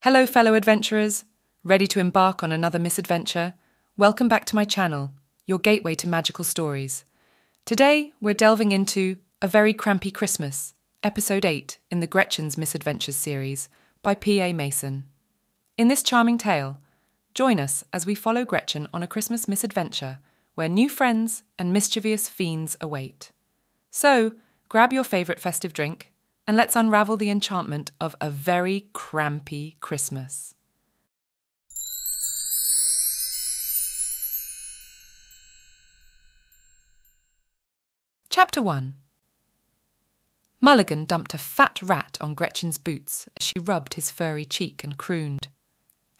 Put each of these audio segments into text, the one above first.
Hello, fellow adventurers. Ready to embark on another misadventure? Welcome back to my channel, your gateway to magical stories. Today, we're delving into A Very Crampy Christmas, Episode 8 in the Gretchen's Misadventures series by P.A. Mason. In this charming tale, join us as we follow Gretchen on a Christmas misadventure where new friends and mischievous fiends await. So, grab your favourite festive drink and let's unravel the enchantment of A Very Crampy Christmas. Chapter 1. Mulligan dumped a fat rat on Gretchen's boots as she rubbed his furry cheek and crooned.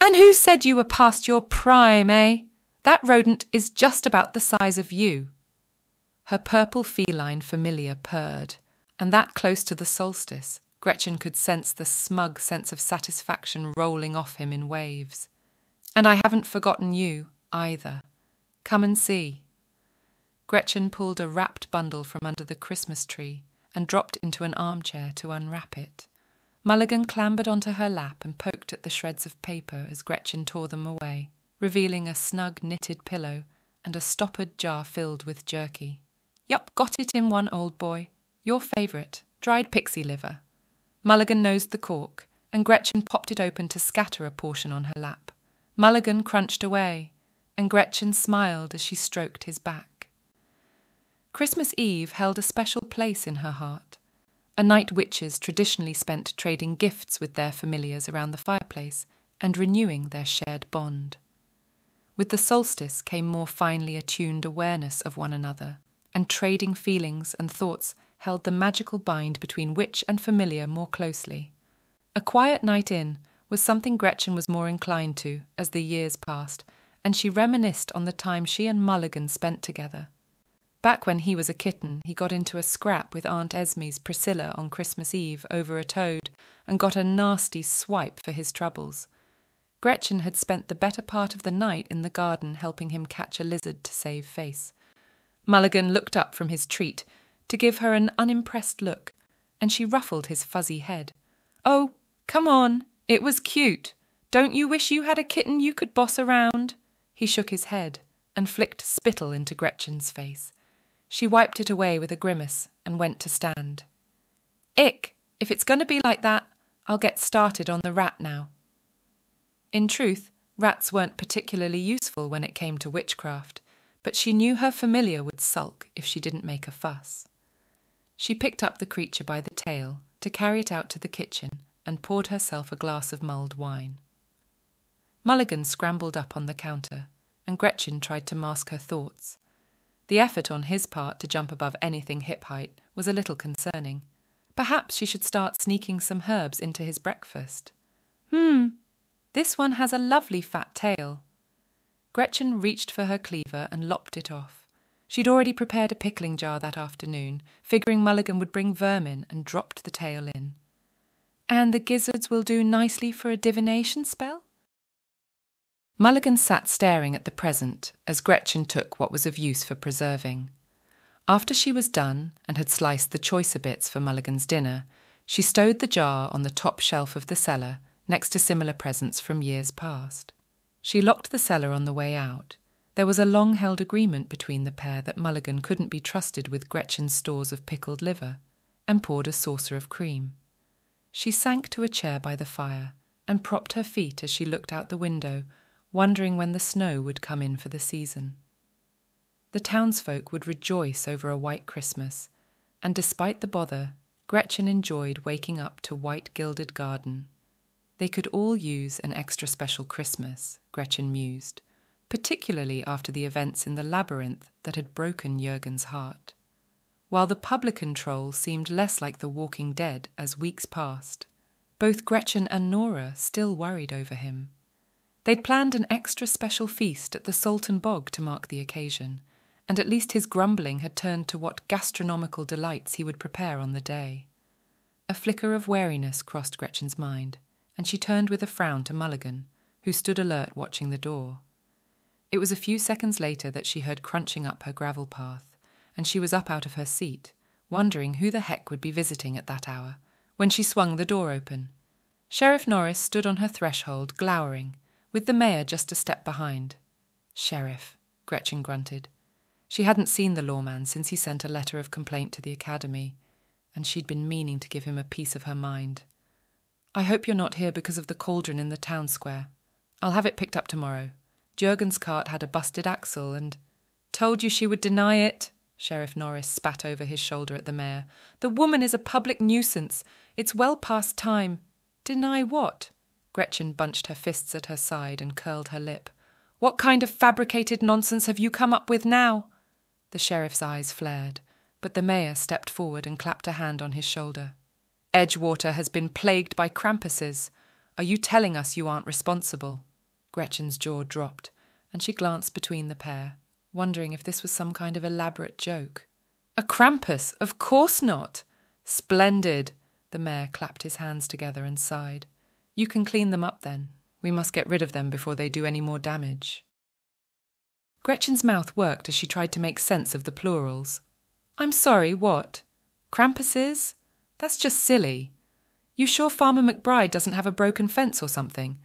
"And who said you were past your prime, eh? That rodent is just about the size of you." Her purple feline familiar purred, and that close to the solstice, Gretchen could sense the smug sense of satisfaction rolling off him in waves. "And I haven't forgotten you, either. Come and see." Gretchen pulled a wrapped bundle from under the Christmas tree and dropped into an armchair to unwrap it. Mulligan clambered onto her lap and poked at the shreds of paper as Gretchen tore them away, revealing a snug knitted pillow and a stoppered jar filled with jerky. "Yup, got it in one, old boy. Your favourite, dried pixie liver." Mulligan nosed the cork, and Gretchen popped it open to scatter a portion on her lap. Mulligan crunched away, and Gretchen smiled as she stroked his back. Christmas Eve held a special place in her heart, a night witches traditionally spent trading gifts with their familiars around the fireplace and renewing their shared bond. With the solstice came more finely attuned awareness of one another, and trading feelings and thoughts held the magical bind between witch and familiar more closely. A quiet night in was something Gretchen was more inclined to as the years passed, and she reminisced on the time she and Mulligan spent together. Back when he was a kitten, he got into a scrap with Aunt Esme's Priscilla on Christmas Eve over a toad and got a nasty swipe for his troubles. Gretchen had spent the better part of the night in the garden helping him catch a lizard to save face. Mulligan looked up from his treat to give her an unimpressed look, and she ruffled his fuzzy head. "Oh, come on, it was cute. Don't you wish you had a kitten you could boss around?" He shook his head and flicked spittle into Gretchen's face. She wiped it away with a grimace and went to stand. "Ick, if it's going to be like that, I'll get started on the rat now." In truth, rats weren't particularly useful when it came to witchcraft, but she knew her familiar would sulk if she didn't make a fuss. She picked up the creature by the tail to carry it out to the kitchen and poured herself a glass of mulled wine. Mulligan scrambled up on the counter, and Gretchen tried to mask her thoughts. The effort on his part to jump above anything hip height was a little concerning. Perhaps she should start sneaking some herbs into his breakfast. This one has a lovely fat tail." Gretchen reached for her cleaver and lopped it off. She'd already prepared a pickling jar that afternoon, figuring Mulligan would bring vermin, and dropped the tail in. "And the gizzards will do nicely for a divination spell?" Mulligan sat staring at the present as Gretchen took what was of use for preserving. After she was done and had sliced the choicer bits for Mulligan's dinner, she stowed the jar on the top shelf of the cellar next to similar presents from years past. She locked the cellar on the way out. There was a long-held agreement between the pair that Mulligan couldn't be trusted with Gretchen's stores of pickled liver, and poured a saucer of cream. She sank to a chair by the fire and propped her feet as she looked out the window, wondering when the snow would come in for the season. The townsfolk would rejoice over a white Christmas, and despite the bother, Gretchen enjoyed waking up to white gilded garden. They could all use an extra special Christmas, Gretchen mused, particularly after the events in the labyrinth that had broken Jurgen's heart. While the publican troll seemed less like the Walking Dead as weeks passed, both Gretchen and Nora still worried over him. They'd planned an extra special feast at the Salton Bog to mark the occasion, and at least his grumbling had turned to what gastronomical delights he would prepare on the day. A flicker of wariness crossed Gretchen's mind, and she turned with a frown to Mulligan, who stood alert watching the door. It was a few seconds later that she heard crunching up her gravel path, and she was up out of her seat, wondering who the heck would be visiting at that hour, when she swung the door open. Sheriff Norris stood on her threshold, glowering, with the mayor just a step behind. "Sheriff," Gretchen grunted. She hadn't seen the lawman since he sent a letter of complaint to the academy, and she'd been meaning to give him a piece of her mind. "I hope you're not here because of the cauldron in the town square. I'll have it picked up tomorrow. Jurgen's cart had a busted axle and—" "Told you she would deny it," Sheriff Norris spat over his shoulder at the mayor. "The woman is a public nuisance. It's well past time." "Deny what?" Gretchen bunched her fists at her side and curled her lip. "What kind of fabricated nonsense have you come up with now?" The sheriff's eyes flared, but the mayor stepped forward and clapped a hand on his shoulder. "Edgewater has been plagued by Krampuses. Are you telling us you aren't responsible?" Gretchen's jaw dropped, and she glanced between the pair, wondering if this was some kind of elaborate joke. "A Krampus? Of course not!" "Splendid!" The mayor clapped his hands together and sighed. "You can clean them up then. We must get rid of them before they do any more damage." Gretchen's mouth worked as she tried to make sense of the plurals. "I'm sorry, what? Krampuses? That's just silly. You sure Farmer McBride doesn't have a broken fence or something?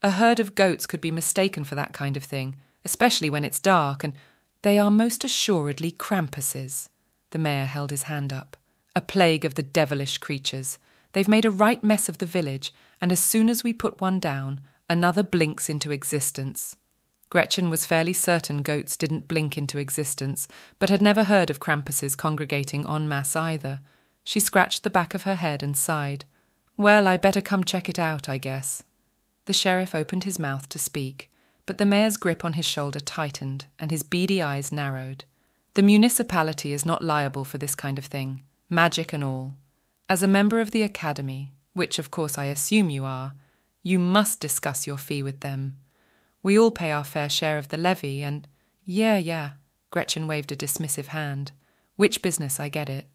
A herd of goats could be mistaken for that kind of thing, especially when it's dark, and—" "They are most assuredly Krampuses." The mayor held his hand up. "A plague of the devilish creatures. They've made a right mess of the village, and as soon as we put one down, another blinks into existence." Gretchen was fairly certain goats didn't blink into existence, but had never heard of Krampuses congregating en masse either. She scratched the back of her head and sighed. "Well, I better come check it out, I guess." The sheriff opened his mouth to speak, but the mayor's grip on his shoulder tightened and his beady eyes narrowed. "The municipality is not liable for this kind of thing, magic and all. As a member of the academy, which of course I assume you are, you must discuss your fee with them. We all pay our fair share of the levy and—" Yeah, Gretchen waved a dismissive hand. "Which business, I get it.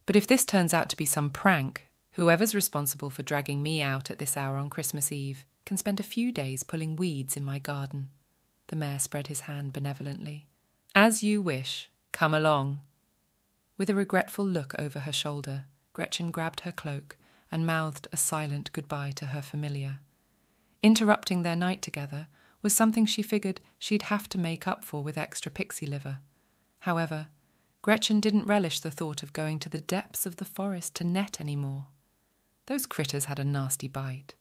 But if this turns out to be some prank, whoever's responsible for dragging me out at this hour on Christmas Eve can spend a few days pulling weeds in my garden." The mayor spread his hand benevolently. "As you wish. Come along." With a regretful look over her shoulder, Gretchen grabbed her cloak and mouthed a silent goodbye to her familiar. Interrupting their night together was something she figured she'd have to make up for with extra pixie liver. However, Gretchen didn't relish the thought of going to the depths of the forest to net any more. Those critters had a nasty bite.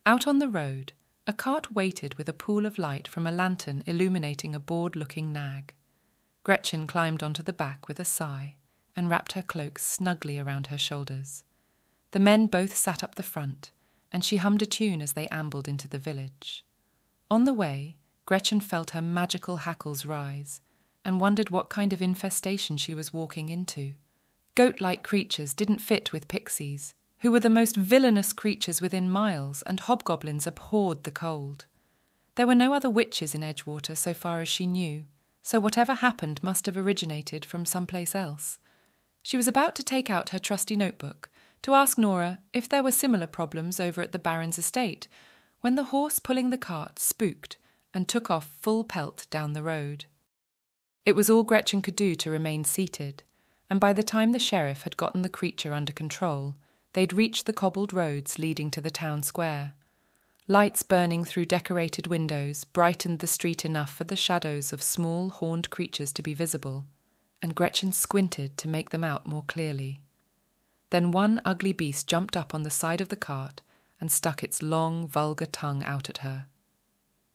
Out on the road, a cart waited with a pool of light from a lantern illuminating a bored-looking nag. Gretchen climbed onto the back with a sigh and wrapped her cloak snugly around her shoulders. The men both sat up the front, and she hummed a tune as they ambled into the village. On the way, Gretchen felt her magical hackles rise and wondered what kind of infestation she was walking into. Goat-like creatures didn't fit with pixies, who were the most villainous creatures within miles, and hobgoblins abhorred the cold. There were no other witches in Edgewater so far as she knew, so whatever happened must have originated from someplace else. She was about to take out her trusty notebook to ask Nora if there were similar problems over at the Baron's estate, when the horse pulling the cart spooked and took off full pelt down the road. It was all Gretchen could do to remain seated, and by the time the sheriff had gotten the creature under control, they'd reached the cobbled roads leading to the town square. Lights burning through decorated windows brightened the street enough for the shadows of small horned creatures to be visible, and Gretchen squinted to make them out more clearly. Then one ugly beast jumped up on the side of the cart and stuck its long, vulgar tongue out at her.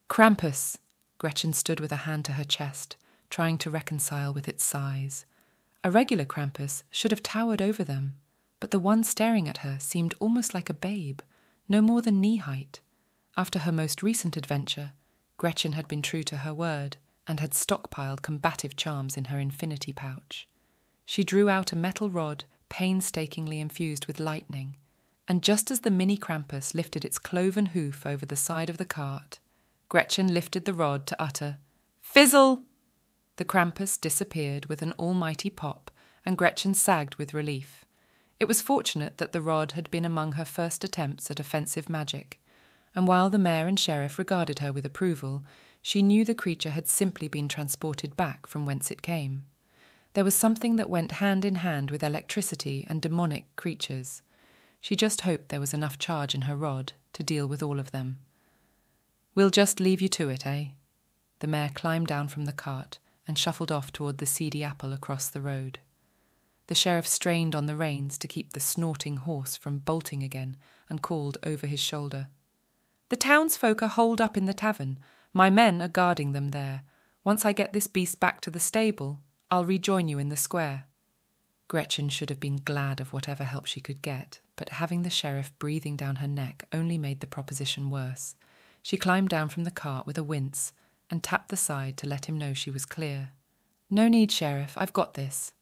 "Krampus!" Gretchen stood with a hand to her chest, trying to reconcile with its size. A regular Krampus should have towered over them, but the one staring at her seemed almost like a babe, no more than knee-height. After her most recent adventure, Gretchen had been true to her word and had stockpiled combative charms in her infinity pouch. She drew out a metal rod painstakingly infused with lightning, and just as the mini Krampus lifted its cloven hoof over the side of the cart, Gretchen lifted the rod to utter, "Fizzle!" The Krampus disappeared with an almighty pop, and Gretchen sagged with relief. It was fortunate that the rod had been among her first attempts at offensive magic, and while the mayor and sheriff regarded her with approval, she knew the creature had simply been transported back from whence it came. There was something that went hand in hand with electricity and demonic creatures. She just hoped there was enough charge in her rod to deal with all of them. "We'll just leave you to it, eh?" The mayor climbed down from the cart and shuffled off toward the seedy apple across the road. The sheriff strained on the reins to keep the snorting horse from bolting again and called over his shoulder, "The townsfolk are holed up in the tavern. My men are guarding them there. Once I get this beast back to the stable, I'll rejoin you in the square." Gretchen should have been glad of whatever help she could get, but having the sheriff breathing down her neck only made the proposition worse. She climbed down from the cart with a wince and tapped the side to let him know she was clear. "No need, Sheriff, I've got this."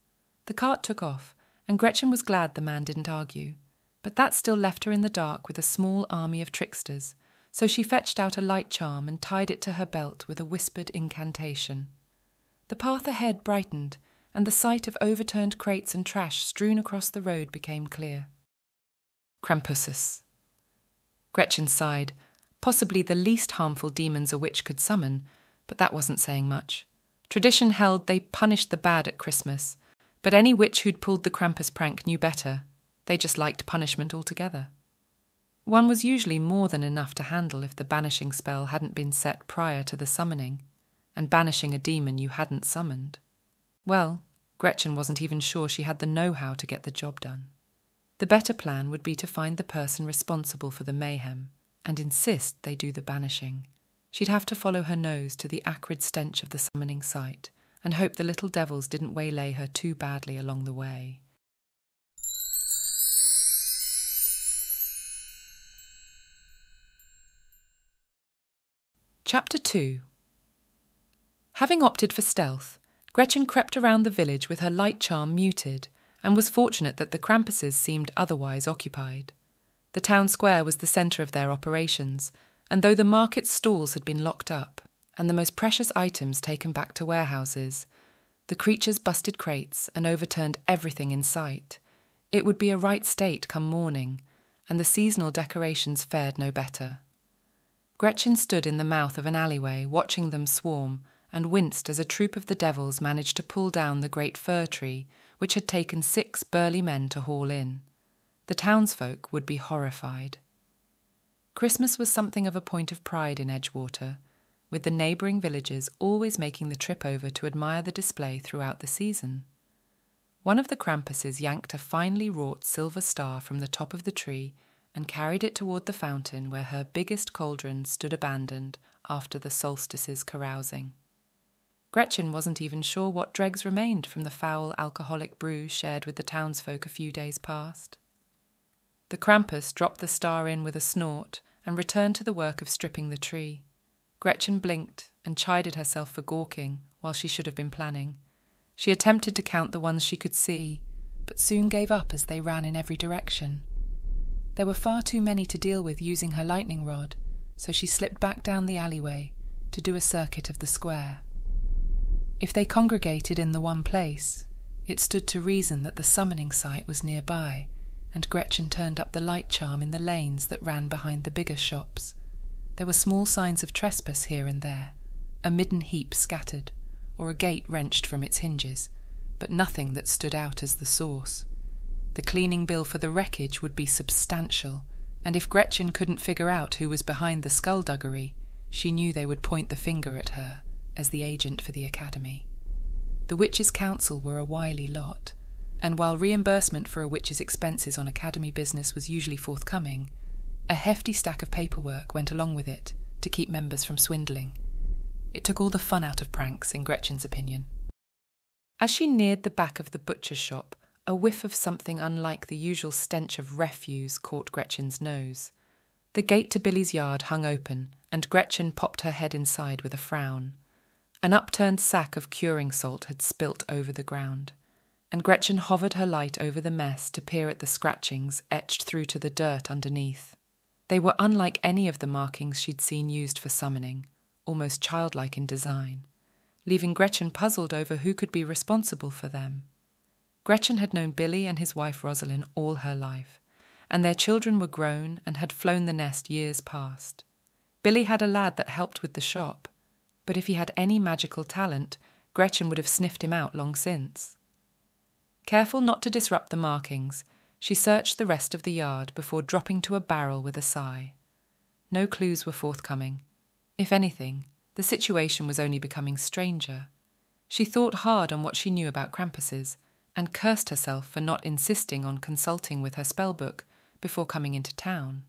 The cart took off, and Gretchen was glad the man didn't argue, but that still left her in the dark with a small army of tricksters, so she fetched out a light charm and tied it to her belt with a whispered incantation. The path ahead brightened, and the sight of overturned crates and trash strewn across the road became clear. Krampussus. Gretchen sighed. Possibly the least harmful demons a witch could summon, but that wasn't saying much. Tradition held they punished the bad at Christmas, but any witch who'd pulled the Krampus prank knew better. They just liked punishment altogether. One was usually more than enough to handle if the banishing spell hadn't been set prior to the summoning, and banishing a demon you hadn't summoned. Well, Gretchen wasn't even sure she had the know-how to get the job done. The better plan would be to find the person responsible for the mayhem, and insist they do the banishing. She'd have to follow her nose to the acrid stench of the summoning site, and hope the little devils didn't waylay her too badly along the way. Chapter 2. Having opted for stealth, Gretchen crept around the village with her light charm muted, and was fortunate that the Krampuses seemed otherwise occupied. The town square was the centre of their operations, and though the market stalls had been locked up, and the most precious items taken back to warehouses, the creatures busted crates and overturned everything in sight. It would be a right state come morning, and the seasonal decorations fared no better. Gretchen stood in the mouth of an alleyway, watching them swarm, and winced as a troop of the devils managed to pull down the great fir tree, which had taken 6 burly men to haul in. The townsfolk would be horrified. Christmas was something of a point of pride in Edgewater, with the neighbouring villages always making the trip over to admire the display throughout the season. One of the Krampuses yanked a finely wrought silver star from the top of the tree and carried it toward the fountain where her biggest cauldron stood abandoned after the solstice's carousing. Gretchen wasn't even sure what dregs remained from the foul alcoholic brew shared with the townsfolk a few days past. The Krampus dropped the star in with a snort and returned to the work of stripping the tree. Gretchen blinked and chided herself for gawking while she should have been planning. She attempted to count the ones she could see, but soon gave up as they ran in every direction. There were far too many to deal with using her lightning rod, so she slipped back down the alleyway to do a circuit of the square. If they congregated in the one place, it stood to reason that the summoning site was nearby, and Gretchen turned up the light charm in the lanes that ran behind the bigger shops. There were small signs of trespass here and there, a midden heap scattered, or a gate wrenched from its hinges, but nothing that stood out as the source. The cleaning bill for the wreckage would be substantial, and if Gretchen couldn't figure out who was behind the skullduggery, she knew they would point the finger at her as the agent for the academy. The Witches' Council were a wily lot, and while reimbursement for a witch's expenses on academy business was usually forthcoming, a hefty stack of paperwork went along with it to keep members from swindling. It took all the fun out of pranks, in Gretchen's opinion. As she neared the back of the butcher's shop, a whiff of something unlike the usual stench of refuse caught Gretchen's nose. The gate to Billy's yard hung open, and Gretchen popped her head inside with a frown. An upturned sack of curing salt had spilt over the ground, and Gretchen hovered her light over the mess to peer at the scratchings etched through to the dirt underneath. They were unlike any of the markings she'd seen used for summoning, almost childlike in design, leaving Gretchen puzzled over who could be responsible for them. Gretchen had known Billy and his wife Rosalind all her life, and their children were grown and had flown the nest years past. Billy had a lad that helped with the shop, but if he had any magical talent, Gretchen would have sniffed him out long since. Careful not to disrupt the markings, She searched the rest of the yard before dropping to a barrel with a sigh. No clues were forthcoming. If anything, the situation was only becoming stranger. She thought hard on what she knew about Krampuses, and cursed herself for not insisting on consulting with her spellbook before coming into town.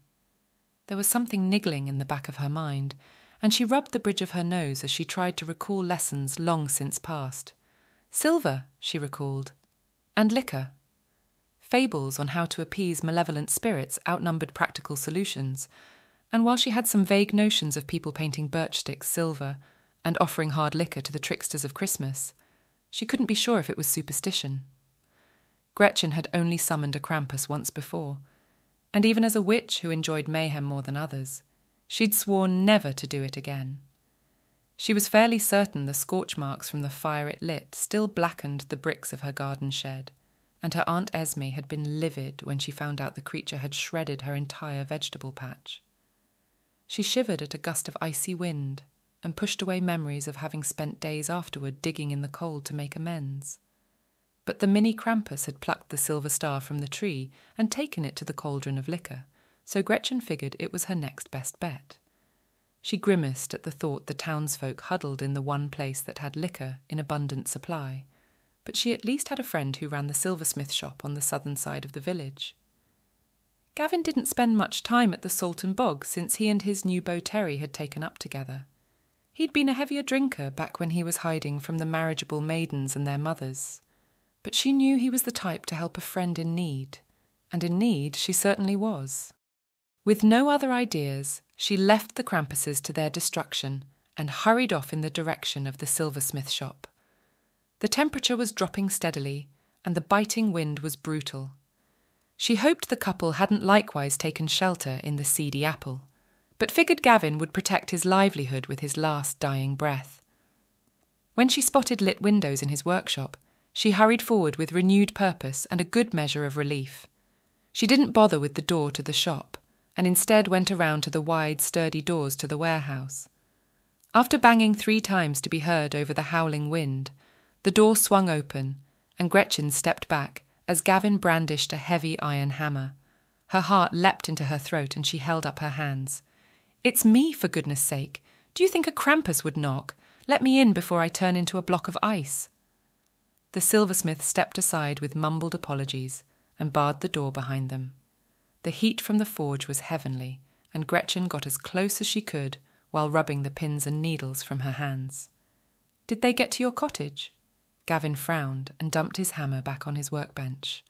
There was something niggling in the back of her mind, and she rubbed the bridge of her nose as she tried to recall lessons long since past. Silver, she recalled, and liquor. Fables on how to appease malevolent spirits outnumbered practical solutions, and while she had some vague notions of people painting birch sticks silver and offering hard liquor to the tricksters of Christmas, she couldn't be sure if it was superstition. Gretchen had only summoned a Krampus once before, and even as a witch who enjoyed mayhem more than others, she'd sworn never to do it again. She was fairly certain the scorch marks from the fire it lit still blackened the bricks of her garden shed, and her Aunt Esme had been livid when she found out the creature had shredded her entire vegetable patch. She shivered at a gust of icy wind and pushed away memories of having spent days afterward digging in the cold to make amends. But the mini Krampus had plucked the silver star from the tree and taken it to the cauldron of liquor, so Gretchen figured it was her next best bet. She grimaced at the thought the townsfolk huddled in the one place that had liquor in abundant supply, but she at least had a friend who ran the silversmith shop on the southern side of the village. Gavin didn't spend much time at the Salton Bog since he and his new beau Terry had taken up together. He'd been a heavier drinker back when he was hiding from the marriageable maidens and their mothers, but she knew he was the type to help a friend in need, and in need she certainly was. With no other ideas, she left the Krampuses to their destruction and hurried off in the direction of the silversmith shop. The temperature was dropping steadily, and the biting wind was brutal. She hoped the couple hadn't likewise taken shelter in the seedy apple, but figured Gavin would protect his livelihood with his last dying breath. When she spotted lit windows in his workshop, she hurried forward with renewed purpose and a good measure of relief. She didn't bother with the door to the shop, and instead went around to the wide, sturdy doors to the warehouse. After banging 3 times to be heard over the howling wind, the door swung open, and Gretchen stepped back as Gavin brandished a heavy iron hammer. Her heart leapt into her throat and she held up her hands. "It's me, for goodness sake. Do you think a Krampus would knock? Let me in before I turn into a block of ice." The silversmith stepped aside with mumbled apologies and barred the door behind them. The heat from the forge was heavenly, and Gretchen got as close as she could while rubbing the pins and needles from her hands. "Did they get to your cottage?" Gavin frowned and dumped his hammer back on his workbench.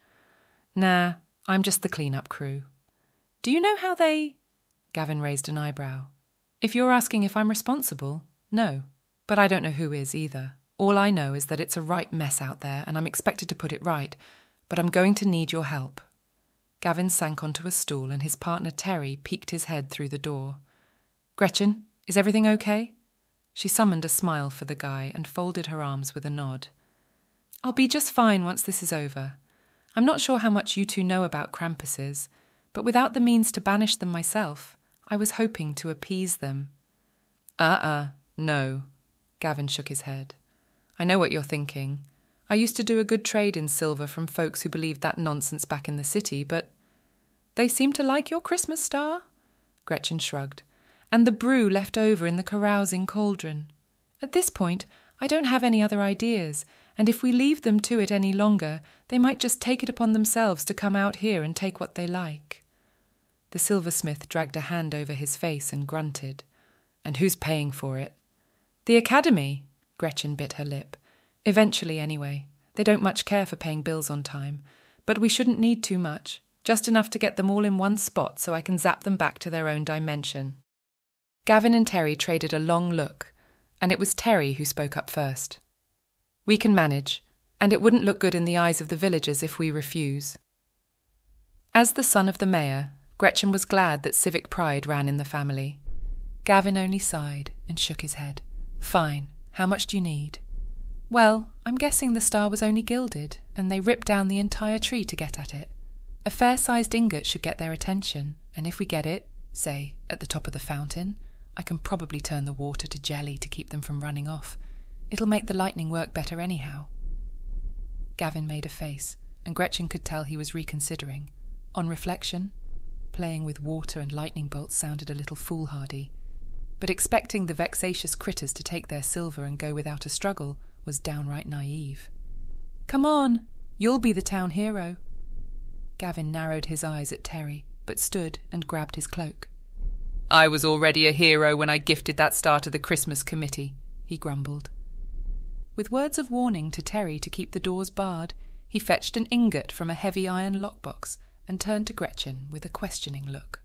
"Nah, I'm just the clean-up crew." "Do you know how they—" Gavin raised an eyebrow. "If you're asking if I'm responsible, no. But I don't know who is either. All I know is that it's a right mess out there and I'm expected to put it right, but I'm going to need your help." Gavin sank onto a stool and his partner Terry peeked his head through the door. "Gretchen, is everything okay?" She summoned a smile for the guy and folded her arms with a nod. "I'll be just fine once this is over. I'm not sure how much you two know about Krampuses, but without the means to banish them myself, I was hoping to appease them." No. Gavin shook his head. "I know what you're thinking. I used to do a good trade in silver from folks who believed that nonsense back in the city, but—" "They seem to like your Christmas star?" Gretchen shrugged. "And the brew left over in the carousing cauldron. At this point, I don't have any other ideas, and if we leave them to it any longer, they might just take it upon themselves to come out here and take what they like." The silversmith dragged a hand over his face and grunted. "And who's paying for it?" "The Academy," Gretchen bit her lip. "Eventually, anyway. They don't much care for paying bills on time. But we shouldn't need too much. Just enough to get them all in one spot so I can zap them back to their own dimension." Gavin and Terry traded a long look, and it was Terry who spoke up first. "We can manage, and it wouldn't look good in the eyes of the villagers if we refuse." As the son of the mayor, Gretchen was glad that civic pride ran in the family. Gavin only sighed and shook his head. "Fine. How much do you need?" "Well, I'm guessing the star was only gilded, and they ripped down the entire tree to get at it. A fair-sized ingot should get their attention, and if we get it, say, at the top of the fountain, I can probably turn the water to jelly to keep them from running off. It'll make the lightning work better anyhow." Gavin made a face, and Gretchen could tell he was reconsidering. On reflection, playing with water and lightning bolts sounded a little foolhardy, but expecting the vexatious critters to take their silver and go without a struggle was downright naive. "Come on, you'll be the town hero." Gavin narrowed his eyes at Terry, but stood and grabbed his cloak. "I was already a hero when I gifted that star to the Christmas committee," he grumbled. With words of warning to Terry to keep the doors barred, he fetched an ingot from a heavy iron lockbox and turned to Gretchen with a questioning look.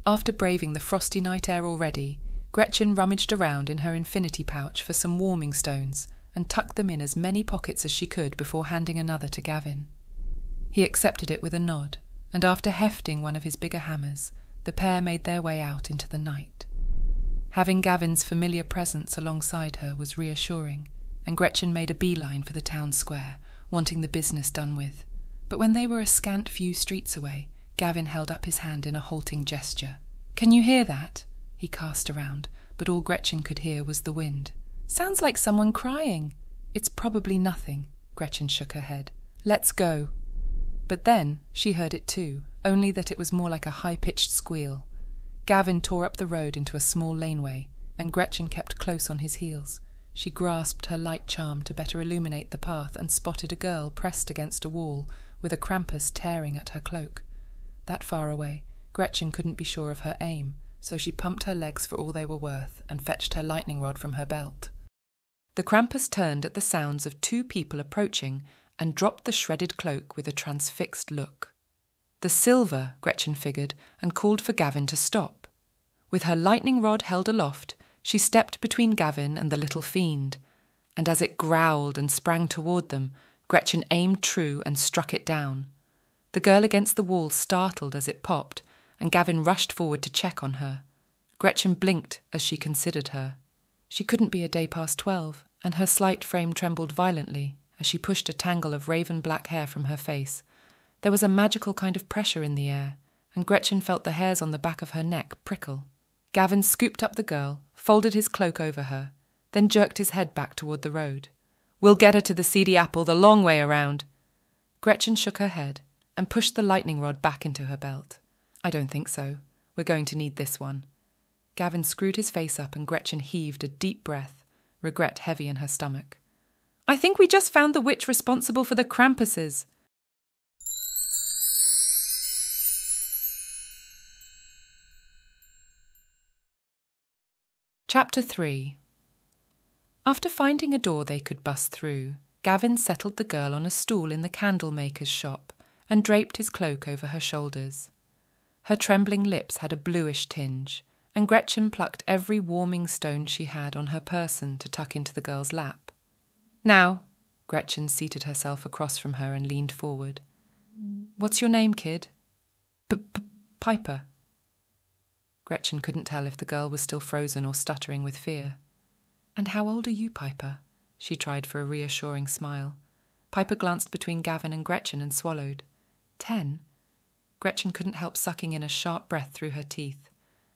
After braving the frosty night air already, Gretchen rummaged around in her infinity pouch for some warming stones and tucked them in as many pockets as she could before handing another to Gavin. He accepted it with a nod, and after hefting one of his bigger hammers, the pair made their way out into the night. Having Gavin's familiar presence alongside her was reassuring, and Gretchen made a beeline for the town square, wanting the business done with. But when they were a scant few streets away, Gavin held up his hand in a halting gesture. "Can you hear that?" He cast around, but all Gretchen could hear was the wind. "Sounds like someone crying." "It's probably nothing," Gretchen shook her head. "Let's go." But then she heard it too, only that it was more like a high-pitched squeal. Gavin tore up the road into a small laneway, and Gretchen kept close on his heels. She grasped her light charm to better illuminate the path and spotted a girl pressed against a wall, with a Krampus tearing at her cloak. That far away, Gretchen couldn't be sure of her aim, so she pumped her legs for all they were worth and fetched her lightning rod from her belt. The Krampus turned at the sounds of two people approaching and dropped the shredded cloak with a transfixed look. The silver, Gretchen figured, and called for Gavin to stop. With her lightning rod held aloft, she stepped between Gavin and the little fiend, and as it growled and sprang toward them, Gretchen aimed true and struck it down. The girl against the wall startled as it popped, and Gavin rushed forward to check on her. Gretchen blinked as she considered her. She couldn't be a day past 12, and her slight frame trembled violently as she pushed a tangle of raven-black hair from her face. There was a magical kind of pressure in the air, and Gretchen felt the hairs on the back of her neck prickle. Gavin scooped up the girl, folded his cloak over her, then jerked his head back toward the road. "We'll get her to the Seedy Apple the long way around." Gretchen shook her head and pushed the lightning rod back into her belt. "I don't think so. We're going to need this one." Gavin screwed his face up and Gretchen heaved a deep breath, regret heavy in her stomach. "I think we just found the witch responsible for the Krampuses." Chapter 3. After finding a door they could bust through, Gavin settled the girl on a stool in the candle-maker's shop and draped his cloak over her shoulders. Her trembling lips had a bluish tinge, and Gretchen plucked every warming stone she had on her person to tuck into the girl's lap. "Now," Gretchen seated herself across from her and leaned forward. "What's your name, kid?" Piper." Gretchen couldn't tell if the girl was still frozen or stuttering with fear. "And how old are you, Piper?" She tried for a reassuring smile. Piper glanced between Gavin and Gretchen and swallowed. 10? Gretchen couldn't help sucking in a sharp breath through her teeth.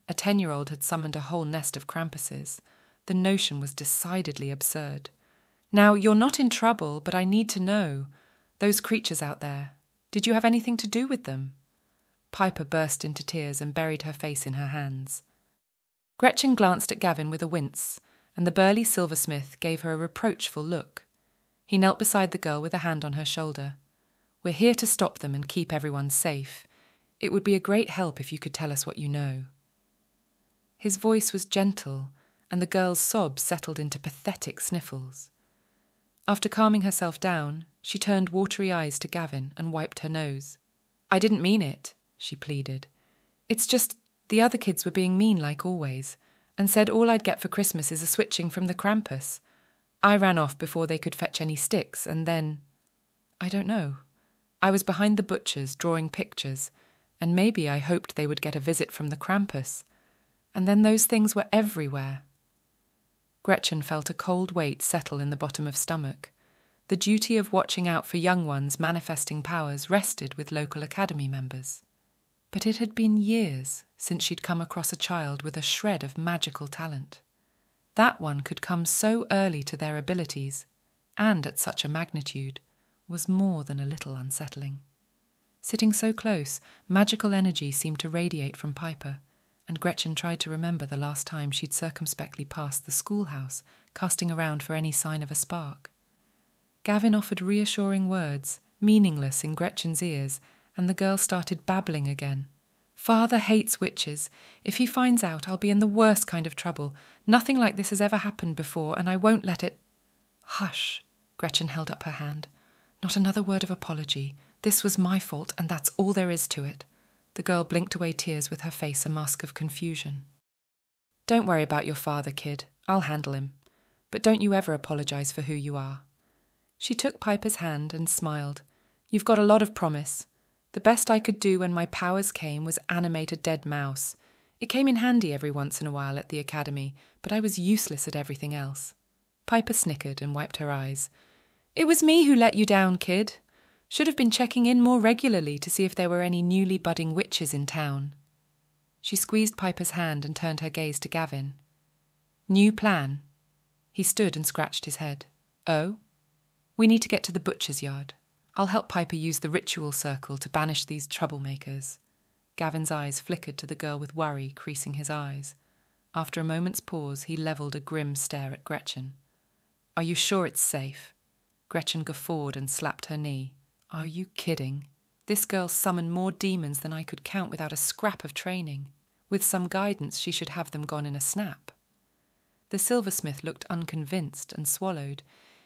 A 10-year-old had summoned a whole nest of Krampuses. The notion was decidedly absurd. "Now, you're not in trouble, but I need to know. Those creatures out there, did you have anything to do with them?" Piper burst into tears and buried her face in her hands. Gretchen glanced at Gavin with a wince, and the burly silversmith gave her a reproachful look. He knelt beside the girl with a hand on her shoulder. "We're here to stop them and keep everyone safe. It would be a great help if you could tell us what you know." His voice was gentle, and the girl's sobs settled into pathetic sniffles. After calming herself down, she turned watery eyes to Gavin and wiped her nose. "I didn't mean it," she pleaded. "It's just the other kids were being mean like always, and said all I'd get for Christmas is a switching from the Krampus. I ran off before they could fetch any sticks, and then... I don't know. I was behind the butcher's drawing pictures, and maybe I hoped they would get a visit from the Krampus. And then those things were everywhere." Gretchen felt a cold weight settle in the bottom of stomach. The duty of watching out for young ones manifesting powers rested with local academy members. But it had been years since she'd come across a child with a shred of magical talent. That one could come so early to their abilities, and at such a magnitude, was more than a little unsettling. Sitting so close, magical energy seemed to radiate from Piper, and Gretchen tried to remember the last time she'd circumspectly passed the schoolhouse, casting around for any sign of a spark. Gavin offered reassuring words, meaningless in Gretchen's ears, and the girl started babbling again. Father hates witches. If he finds out, I'll be in the worst kind of trouble. Nothing like this has ever happened before, and I won't let it... Hush. Gretchen held up her hand. Not another word of apology. This was my fault, and that's all there is to it. The girl blinked away tears with her face a mask of confusion. Don't worry about your father, kid. I'll handle him. But don't you ever apologize for who you are. She took Piper's hand and smiled. You've got a lot of promise. The best I could do when my powers came was animate a dead mouse. It came in handy every once in a while at the academy, but I was useless at everything else. Piper snickered and wiped her eyes. It was me who let you down, kid. Should have been checking in more regularly to see if there were any newly budding witches in town. She squeezed Piper's hand and turned her gaze to Gavin. New plan. He stood and scratched his head. Oh? We need to get to the butcher's yard. I'll help Piper use the ritual circle to banish these troublemakers. Gavin's eyes flickered to the girl with worry creasing his eyes. After a moment's pause, he levelled a grim stare at Gretchen. Are you sure it's safe? Gretchen guffawed and slapped her knee. Are you kidding? This girl summoned more demons than I could count without a scrap of training. With some guidance, she should have them gone in a snap. The silversmith looked unconvinced and swallowed.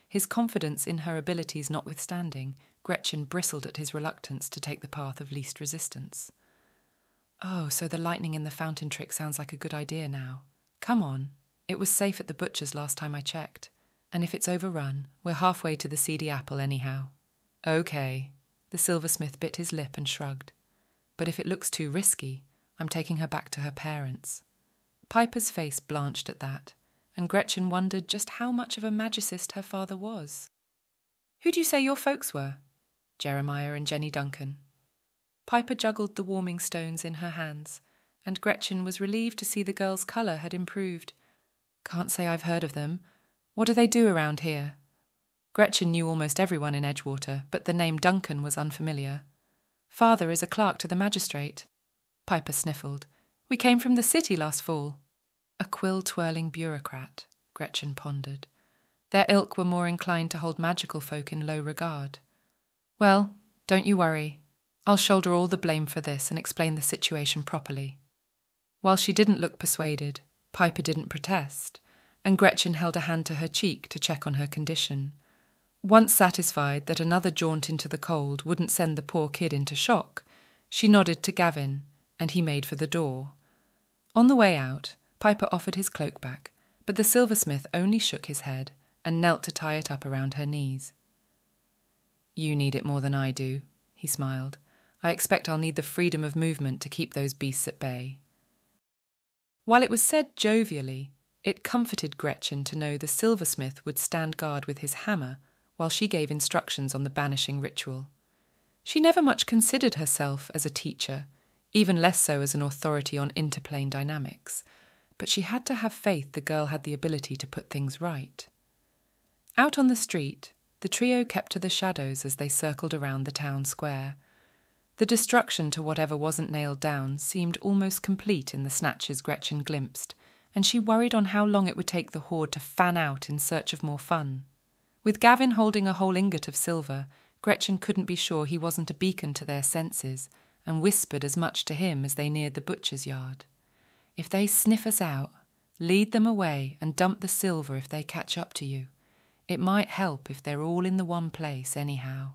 His confidence in her abilities notwithstanding, Gretchen bristled at his reluctance to take the path of least resistance. Oh, so the lightning in the fountain trick sounds like a good idea now. Come on. It was safe at the butcher's last time I checked. And if it's overrun, we're halfway to the seedy apple anyhow. Okay. The silversmith bit his lip and shrugged. But if it looks too risky, I'm taking her back to her parents. Piper's face blanched at that, and Gretchen wondered just how much of a magicist her father was. Who do you say your folks were? Jeremiah and Jenny Duncan. Piper juggled the warming stones in her hands, and Gretchen was relieved to see the girl's colour had improved. Can't say I've heard of them. What do they do around here? Gretchen knew almost everyone in Edgewater, but the name Duncan was unfamiliar. Father is a clerk to the magistrate. Piper sniffled. We came from the city last fall. A quill-twirling bureaucrat, Gretchen pondered. Their ilk were more inclined to hold magical folk in low regard. Well, don't you worry. I'll shoulder all the blame for this and explain the situation properly. While she didn't look persuaded, Piper didn't protest, and Gretchen held a hand to her cheek to check on her condition. Once satisfied that another jaunt into the cold wouldn't send the poor kid into shock, she nodded to Gavin, and he made for the door. On the way out, Piper offered his cloak back, but the silversmith only shook his head and knelt to tie it up around her knees. You need it more than I do, he smiled. I expect I'll need the freedom of movement to keep those beasts at bay. While it was said jovially, it comforted Gretchen to know the silversmith would stand guard with his hammer while she gave instructions on the banishing ritual. She never much considered herself as a teacher, even less so as an authority on interplane dynamics, but she had to have faith the girl had the ability to put things right. Out on the street, the trio kept to the shadows as they circled around the town square. The destruction to whatever wasn't nailed down seemed almost complete in the snatches Gretchen glimpsed, and she worried on how long it would take the horde to fan out in search of more fun. With Gavin holding a whole ingot of silver, Gretchen couldn't be sure he wasn't a beacon to their senses, and whispered as much to him as they neared the butcher's yard. If they sniff us out, lead them away and dump the silver if they catch up to you. It might help if they're all in the one place anyhow.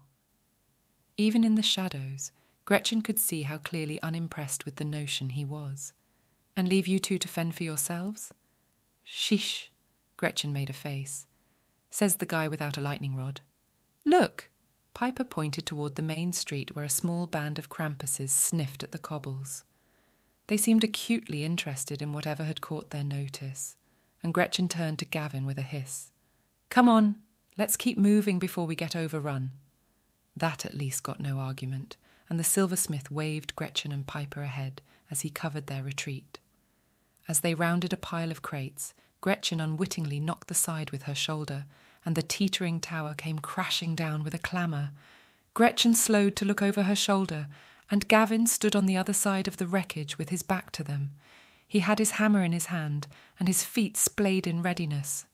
Even in the shadows, Gretchen could see how clearly unimpressed with the notion he was. And leave you two to fend for yourselves? Sheesh, Gretchen made a face. Says the guy without a lightning rod. Look! Piper pointed toward the main street where a small band of Krampuses sniffed at the cobbles. They seemed acutely interested in whatever had caught their notice, and Gretchen turned to Gavin with a hiss. Come on, let's keep moving before we get overrun. That at least got no argument, and the silversmith waved Gretchen and Piper ahead as he covered their retreat. As they rounded a pile of crates, Gretchen unwittingly knocked the side with her shoulder, and the teetering tower came crashing down with a clamour. Gretchen slowed to look over her shoulder, and Gavin stood on the other side of the wreckage with his back to them. He had his hammer in his hand, and his feet splayed in readiness.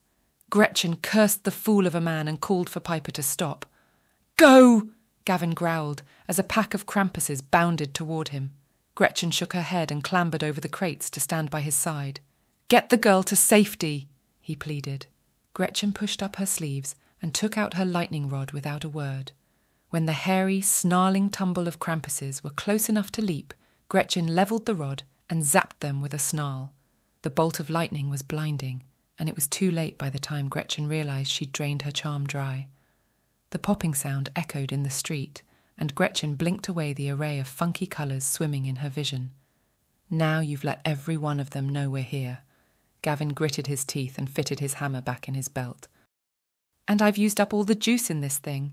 Gretchen cursed the fool of a man and called for Piper to stop. "Go!" Gavin growled, as a pack of Krampuses bounded toward him. Gretchen shook her head and clambered over the crates to stand by his side. "Get the girl to safety," he pleaded. Gretchen pushed up her sleeves and took out her lightning rod without a word. When the hairy, snarling tumble of Krampuses were close enough to leap, Gretchen levelled the rod and zapped them with a snarl. The bolt of lightning was blinding, and it was too late by the time Gretchen realised she'd drained her charm dry. The popping sound echoed in the street, and Gretchen blinked away the array of funky colours swimming in her vision. "Now you've let every one of them know we're here." Gavin gritted his teeth and fitted his hammer back in his belt. "And I've used up all the juice in this thing."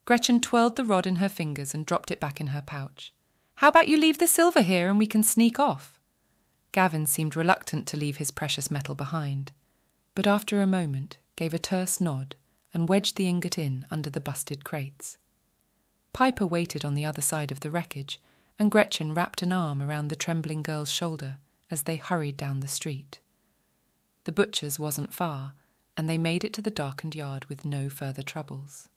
Gretchen twirled the rod in her fingers and dropped it back in her pouch. "How about you leave the silver here and we can sneak off?" Gavin seemed reluctant to leave his precious metal behind, but after a moment gave a terse nod and wedged the ingot in under the busted crates. Piper waited on the other side of the wreckage, and Gretchen wrapped an arm around the trembling girl's shoulder as they hurried down the street. The butcher's wasn't far, and they made it to the darkened yard with no further troubles.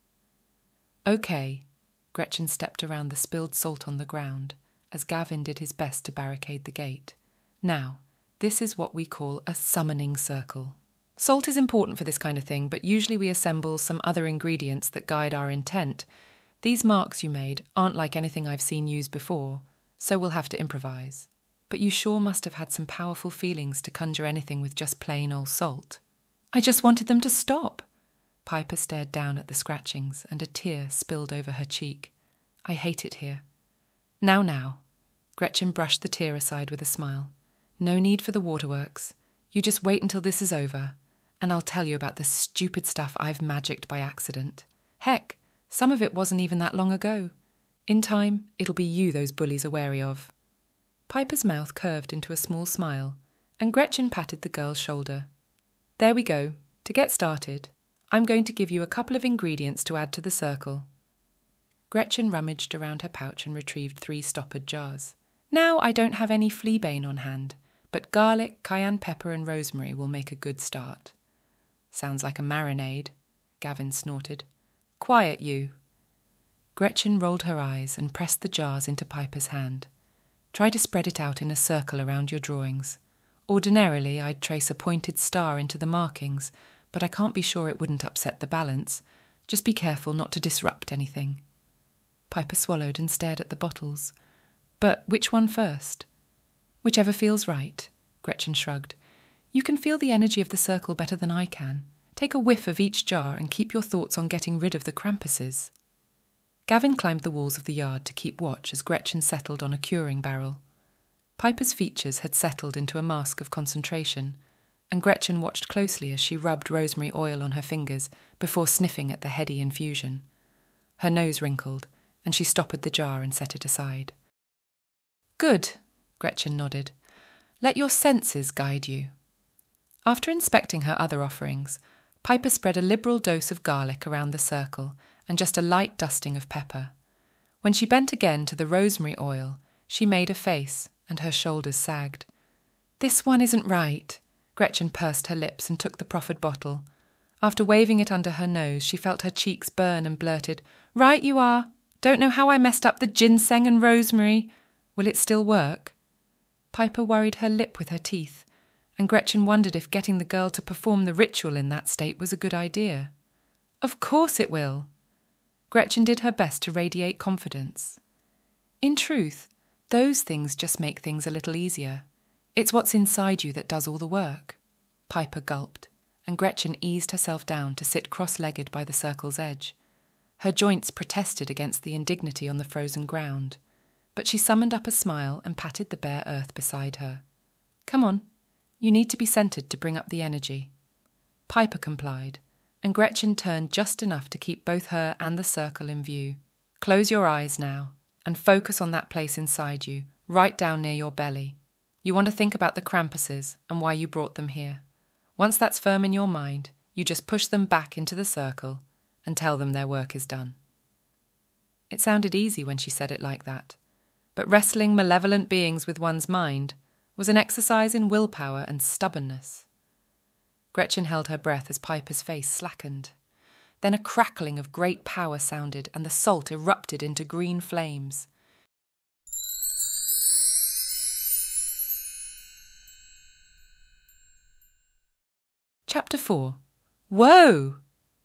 "Okay," Gretchen stepped around the spilled salt on the ground, as Gavin did his best to barricade the gate. "Now, this is what we call a summoning circle. Salt is important for this kind of thing, but usually we assemble some other ingredients that guide our intent. These marks you made aren't like anything I've seen used before, so we'll have to improvise. But you sure must have had some powerful feelings to conjure anything with just plain old salt." "I just wanted them to stop." Piper stared down at the scratchings, and a tear spilled over her cheek. "I hate it here." Now. Gretchen brushed the tear aside with a smile. "No need for the waterworks. You just wait until this is over, and I'll tell you about the stupid stuff I've magicked by accident. Heck, some of it wasn't even that long ago. In time, it'll be you those bullies are wary of." Piper's mouth curved into a small smile, and Gretchen patted the girl's shoulder. "There we go. To get started, I'm going to give you a couple of ingredients to add to the circle." Gretchen rummaged around her pouch and retrieved 3 stoppered jars. "Now I don't have any fleabane on hand, but garlic, cayenne pepper and rosemary will make a good start." "Sounds like a marinade," Gavin snorted. "Quiet, you." Gretchen rolled her eyes and pressed the jars into Piper's hand. "Try to spread it out in a circle around your drawings. Ordinarily, I'd trace a pointed star into the markings, but I can't be sure it wouldn't upset the balance. Just be careful not to disrupt anything." Piper swallowed and stared at the bottles. "But which one first?" "Whichever feels right," Gretchen shrugged. "You can feel the energy of the circle better than I can. Take a whiff of each jar and keep your thoughts on getting rid of the Krampuses." Gavin climbed the walls of the yard to keep watch as Gretchen settled on a curing barrel. Piper's features had settled into a mask of concentration, and Gretchen watched closely as she rubbed rosemary oil on her fingers before sniffing at the heady infusion. Her nose wrinkled, and she stoppered the jar and set it aside. "Good," Gretchen nodded. "Let your senses guide you." After inspecting her other offerings, Piper spread a liberal dose of garlic around the circle and just a light dusting of pepper. When she bent again to the rosemary oil, she made a face, and her shoulders sagged. "This one isn't right." Gretchen pursed her lips and took the proffered bottle. After waving it under her nose, she felt her cheeks burn and blurted, "Right you are. Don't know how I messed up the ginseng and rosemary. Will it still work?" Piper worried her lip with her teeth, and Gretchen wondered if getting the girl to perform the ritual in that state was a good idea. "Of course it will." Gretchen did her best to radiate confidence. "In truth, those things just make things a little easier. It's what's inside you that does all the work." Piper gulped, and Gretchen eased herself down to sit cross-legged by the circle's edge. Her joints protested against the indignity on the frozen ground, but she summoned up a smile and patted the bare earth beside her. "Come on, you need to be centered to bring up the energy." Piper complied, and Gretchen turned just enough to keep both her and the circle in view. "Close your eyes now, and focus on that place inside you, right down near your belly. You want to think about the Krampuses and why you brought them here. Once that's firm in your mind, you just push them back into the circle and tell them their work is done." It sounded easy when she said it like that, but wrestling malevolent beings with one's mind was an exercise in willpower and stubbornness. Gretchen held her breath as Piper's face slackened. Then a crackling of great power sounded, and the salt erupted into green flames. Chapter 4. Whoa!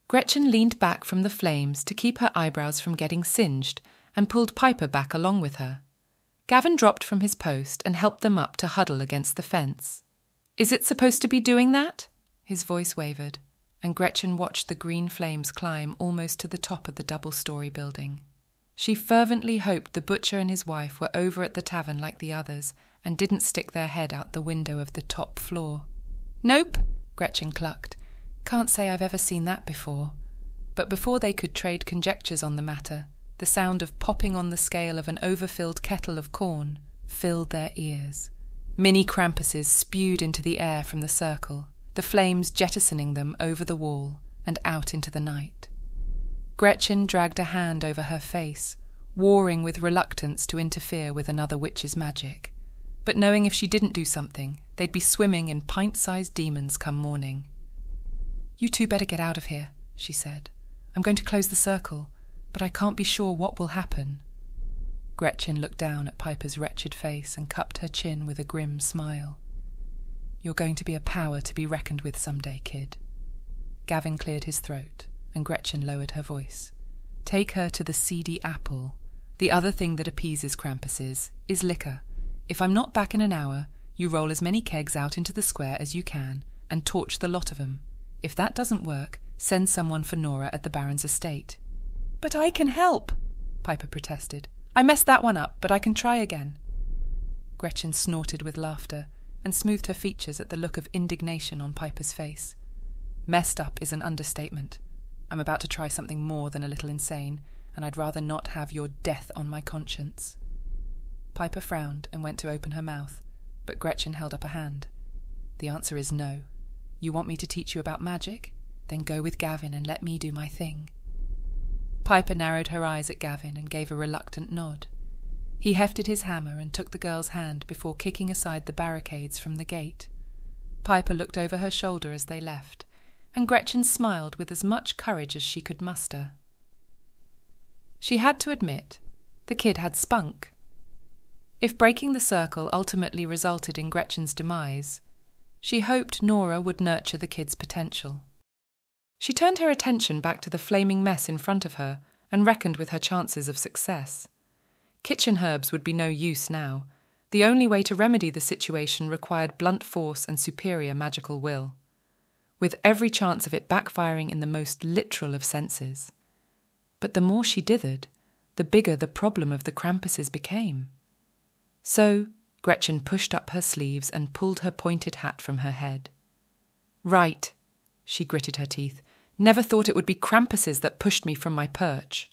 Gretchen leaned back from the flames to keep her eyebrows from getting singed and pulled Piper back along with her. Gavin dropped from his post and helped them up to huddle against the fence. Is it supposed to be doing that? His voice wavered, and Gretchen watched the green flames climb almost to the top of the double-story building. She fervently hoped the butcher and his wife were over at the tavern like the others and didn't stick their head out the window of the top floor. Nope, Gretchen clucked. Can't say I've ever seen that before. But before they could trade conjectures on the matter, the sound of popping on the scale of an overfilled kettle of corn filled their ears. Mini Krampuses spewed into the air from the circle, the flames jettisoning them over the wall and out into the night. Gretchen dragged a hand over her face, warring with reluctance to interfere with another witch's magic, but knowing if she didn't do something, they'd be swimming in pint-sized demons come morning. You two better get out of here, she said. I'm going to close the circle, but I can't be sure what will happen. Gretchen looked down at Piper's wretched face and cupped her chin with a grim smile. You're going to be a power to be reckoned with someday, kid. Gavin cleared his throat, and Gretchen lowered her voice. Take her to the seedy apple. The other thing that appeases Krampuses is liquor. If I'm not back in an hour, you roll as many kegs out into the square as you can and torch the lot of 'em. If that doesn't work, send someone for Nora at the Baron's estate. But I can help, Piper protested. I messed that one up, but I can try again. Gretchen snorted with laughter and smoothed her features at the look of indignation on Piper's face. Messed up is an understatement. I'm about to try something more than a little insane, and I'd rather not have your death on my conscience. Piper frowned and went to open her mouth, but Gretchen held up a hand. The answer is no. You want me to teach you about magic? Then go with Gavin and let me do my thing. Piper narrowed her eyes at Gavin and gave a reluctant nod. He hefted his hammer and took the girl's hand before kicking aside the barricades from the gate. Piper looked over her shoulder as they left, and Gretchen smiled with as much courage as she could muster. She had to admit, the kid had spunk. If breaking the circle ultimately resulted in Gretchen's demise, she hoped Nora would nurture the kid's potential. She turned her attention back to the flaming mess in front of her and reckoned with her chances of success. Kitchen herbs would be no use now. The only way to remedy the situation required blunt force and superior magical will, with every chance of it backfiring in the most literal of senses. But the more she dithered, the bigger the problem of the Krampuses became. So Gretchen pushed up her sleeves and pulled her pointed hat from her head. Right, she gritted her teeth. Never thought it would be Krampuses that pushed me from my perch.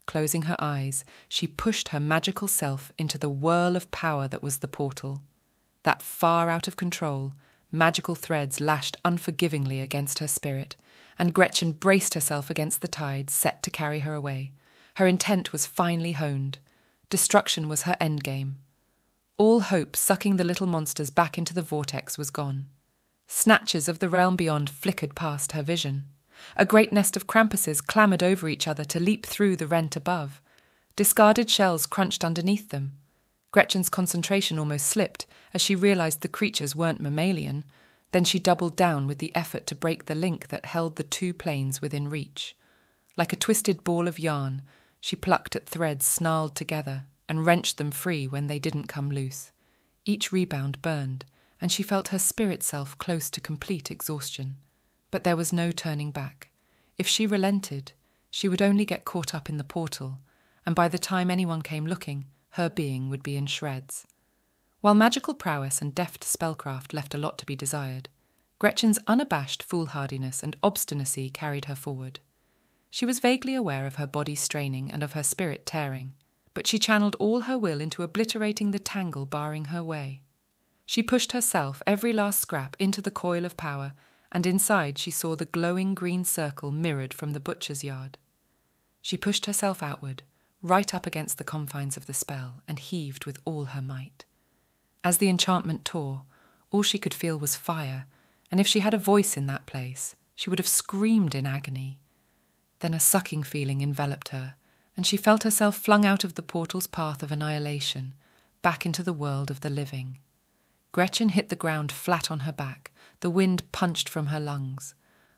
Closing her eyes, she pushed her magical self into the whirl of power that was the portal. That far out of control, magical threads lashed unforgivingly against her spirit, and Gretchen braced herself against the tides set to carry her away. Her intent was finely honed. Destruction was her endgame. All hope sucking the little monsters back into the vortex was gone. Snatches of the realm beyond flickered past her vision. A great nest of Krampuses clamoured over each other to leap through the rent above. Discarded shells crunched underneath them. Gretchen's concentration almost slipped as she realised the creatures weren't mammalian. Then she doubled down with the effort to break the link that held the two planes within reach. Like a twisted ball of yarn, she plucked at threads snarled together and wrenched them free when they didn't come loose. Each rebound burned, and she felt her spirit self close to complete exhaustion. But there was no turning back. If she relented, she would only get caught up in the portal, and by the time anyone came looking, her being would be in shreds. While magical prowess and deft spellcraft left a lot to be desired, Gretchen's unabashed foolhardiness and obstinacy carried her forward. She was vaguely aware of her body straining and of her spirit tearing, but she channeled all her will into obliterating the tangle barring her way. She pushed herself, every last scrap, into the coil of power, and inside she saw the glowing green circle mirrored from the butcher's yard. She pushed herself outward, right up against the confines of the spell, and heaved with all her might. As the enchantment tore, all she could feel was fire, and if she had a voice in that place, she would have screamed in agony. Then a sucking feeling enveloped her, and she felt herself flung out of the portal's path of annihilation, back into the world of the living. Gretchen hit the ground flat on her back, the wind punched from her lungs.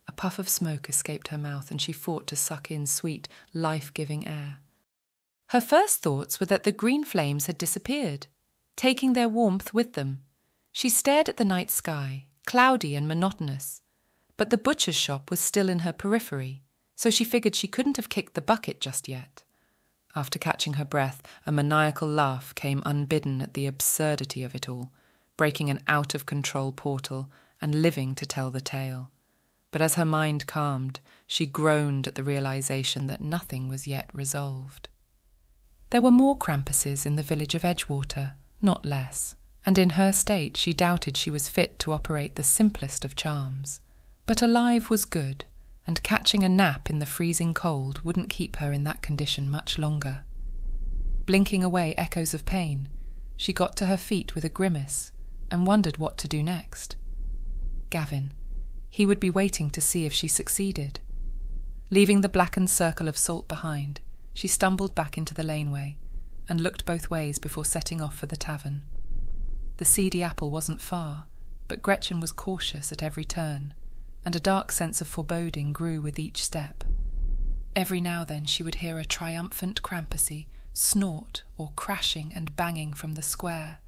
A puff of smoke escaped her mouth, and she fought to suck in sweet, life-giving air. Her first thoughts were that the green flames had disappeared, taking their warmth with them. She stared at the night sky, cloudy and monotonous, but the butcher's shop was still in her periphery, so she figured she couldn't have kicked the bucket just yet. After catching her breath, a maniacal laugh came unbidden at the absurdity of it all, breaking an out-of-control portal and living to tell the tale. But as her mind calmed, she groaned at the realization that nothing was yet resolved. There were more Krampuses in the village of Edgewater, not less, and in her state she doubted she was fit to operate the simplest of charms. But alive was good, and catching a nap in the freezing cold wouldn't keep her in that condition much longer. Blinking away echoes of pain, she got to her feet with a grimace and wondered what to do next. Gavin. He would be waiting to see if she succeeded. Leaving the blackened circle of salt behind, she stumbled back into the laneway and looked both ways before setting off for the tavern. The seedy apple wasn't far, but Gretchen was cautious at every turn, and a dark sense of foreboding grew with each step. Every now and then she would hear a triumphant Krampusie snort or crashing and banging from the square.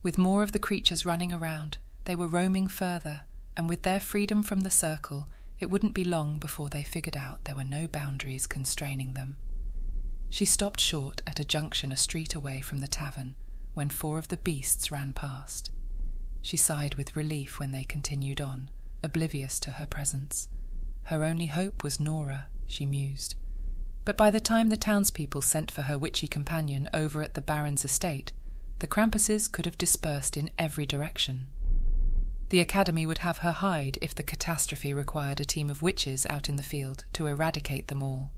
With more of the creatures running around, they were roaming further, and with their freedom from the circle, it wouldn't be long before they figured out there were no boundaries constraining them. She stopped short at a junction a street away from the tavern when 4 of the beasts ran past. She sighed with relief when they continued on, oblivious to her presence. Her only hope was Nora, she mused. But by the time the townspeople sent for her witchy companion over at the Baron's estate, the Krampuses could have dispersed in every direction. The academy would have her hide if the catastrophe required a team of witches out in the field to eradicate them all.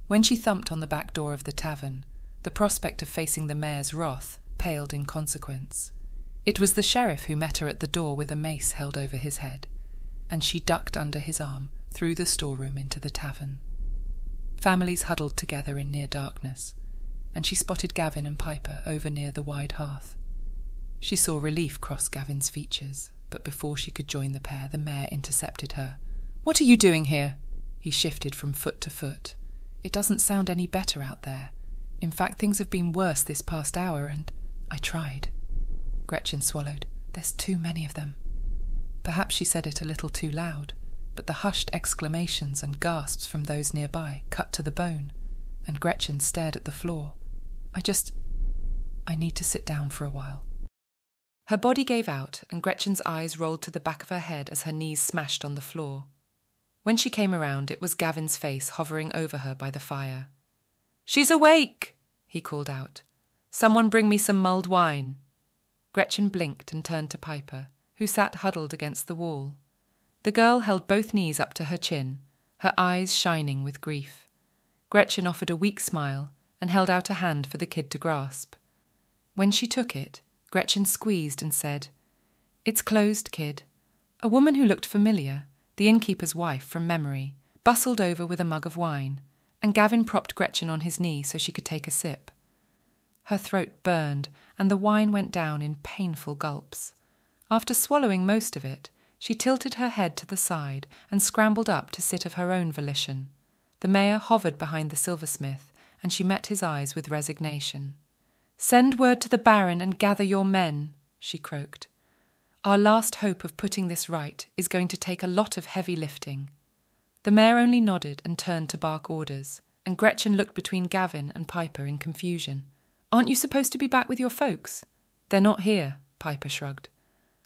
When she thumped on the back door of the tavern, the prospect of facing the mayor's wrath paled in consequence. It was the sheriff who met her at the door with a mace held over his head, and she ducked under his arm through the storeroom into the tavern. Families huddled together in near darkness, and she spotted Gavin and Piper over near the wide hearth. She saw relief cross Gavin's features, but before she could join the pair, the mayor intercepted her. "What are you doing here?" He shifted from foot to foot. "It doesn't sound any better out there. In fact, things have been worse this past hour, and I tried." Gretchen swallowed. "There's too many of them." Perhaps she said it a little too loud, but the hushed exclamations and gasps from those nearby cut to the bone, and Gretchen stared at the floor. I need to sit down for a while." Her body gave out, and Gretchen's eyes rolled to the back of her head as her knees smashed on the floor. When she came around, it was Gavin's face hovering over her by the fire. "She's awake!" he called out. "Someone bring me some mulled wine." Gretchen blinked and turned to Piper, who sat huddled against the wall. The girl held both knees up to her chin, her eyes shining with grief. Gretchen offered a weak smile and held out a hand for the kid to grasp. When she took it, Gretchen squeezed and said, "It's closed, kid." A woman who looked familiar, the innkeeper's wife from memory, bustled over with a mug of wine, and Gavin propped Gretchen on his knee so she could take a sip. Her throat burned, and the wine went down in painful gulps. After swallowing most of it, she tilted her head to the side and scrambled up to sit of her own volition. The mayor hovered behind the silversmith, and she met his eyes with resignation. "Send word to the Baron and gather your men," she croaked. "Our last hope of putting this right is going to take a lot of heavy lifting." The mayor only nodded and turned to bark orders, and Gretchen looked between Gavin and Piper in confusion. "Aren't you supposed to be back with your folks?" "They're not here," Piper shrugged.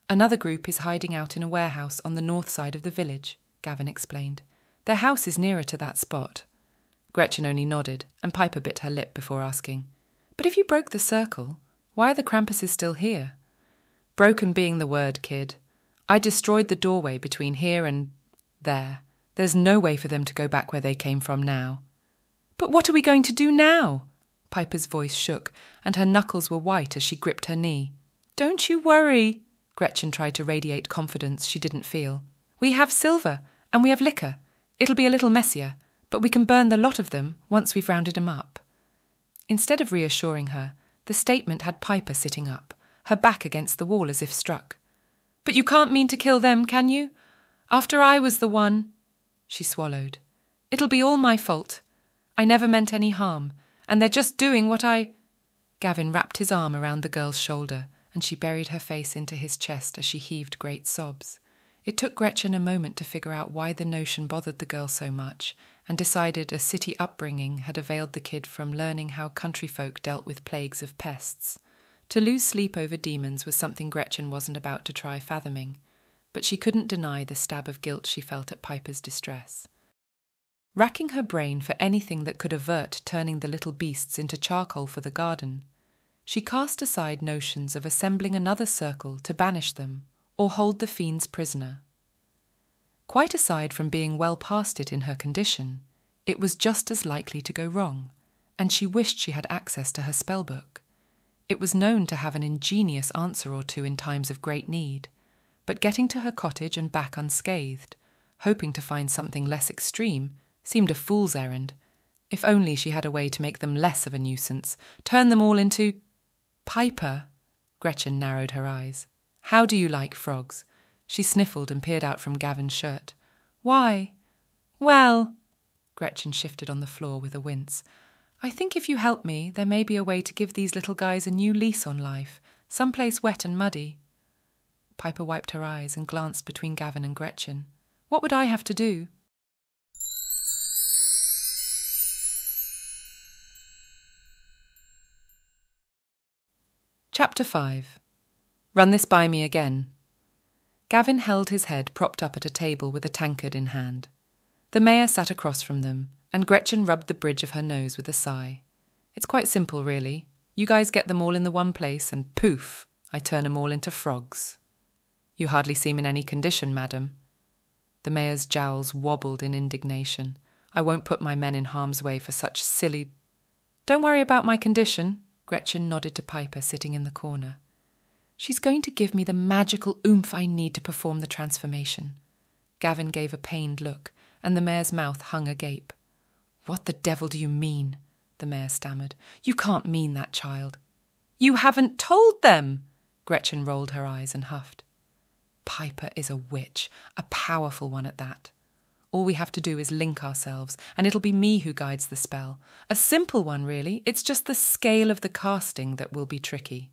"Another group is hiding out in a warehouse on the north side of the village," Gavin explained. "Their house is nearer to that spot." Gretchen only nodded, and Piper bit her lip before asking, "But if you broke the circle, why are the Krampuses still here?" "Broken being the word, kid. I destroyed the doorway between here and there. There's no way for them to go back where they came from now." But what are we going to do now? Piper's voice shook, and her knuckles were white as she gripped her knee. Don't you worry. Gretchen tried to radiate confidence she didn't feel. We have silver, and we have liquor. It'll be a little messier, but we can burn the lot of them once we've rounded 'em up. Instead of reassuring her, the statement had Piper sitting up, her back against the wall as if struck. But you can't mean to kill them, can you? After I was the one. She swallowed. It'll be all my fault. I never meant any harm, and they're just doing what I... Gavin wrapped his arm around the girl's shoulder, and she buried her face into his chest as she heaved great sobs. It took Gretchen a moment to figure out why the notion bothered the girl so much, and decided a city upbringing had availed the kid from learning how country folk dealt with plagues of pests. To lose sleep over demons was something Gretchen wasn't about to try fathoming, but she couldn't deny the stab of guilt she felt at Piper's distress. Racking her brain for anything that could avert turning the little beasts into charcoal for the garden, she cast aside notions of assembling another circle to banish them or hold the fiends prisoner. Quite aside from being well past it in her condition, it was just as likely to go wrong, and she wished she had access to her spellbook. It was known to have an ingenious answer or two in times of great need, but getting to her cottage and back unscathed, hoping to find something less extreme, seemed a fool's errand. If only she had a way to make them less of a nuisance, turn them all into... Piper, Gretchen narrowed her eyes. How do you like frogs? She sniffled and peered out from Gavin's shirt. Why? Well, Gretchen shifted on the floor with a wince. I think if you help me, there may be a way to give these little guys a new lease on life, someplace wet and muddy. Piper wiped her eyes and glanced between Gavin and Gretchen. What would I have to do? Chapter 5. Run this by me again. Gavin held his head propped up at a table with a tankard in hand. The mayor sat across from them, and Gretchen rubbed the bridge of her nose with a sigh. It's quite simple, really. You guys get them all in the one place, and poof, I turn 'em all into frogs. You hardly seem in any condition, madam. The mayor's jowls wobbled in indignation. I won't put my men in harm's way for such silly... Don't worry about my condition, Gretchen nodded to Piper sitting in the corner. She's going to give me the magical oomph I need to perform the transformation. Gavin gave a pained look, and the mayor's mouth hung agape. What the devil do you mean? The mayor stammered. You can't mean that, child. You haven't told them! Gretchen rolled her eyes and huffed. Piper is a witch, a powerful one at that. All we have to do is link ourselves, and it'll be me who guides the spell. A simple one, really. It's just the scale of the casting that will be tricky.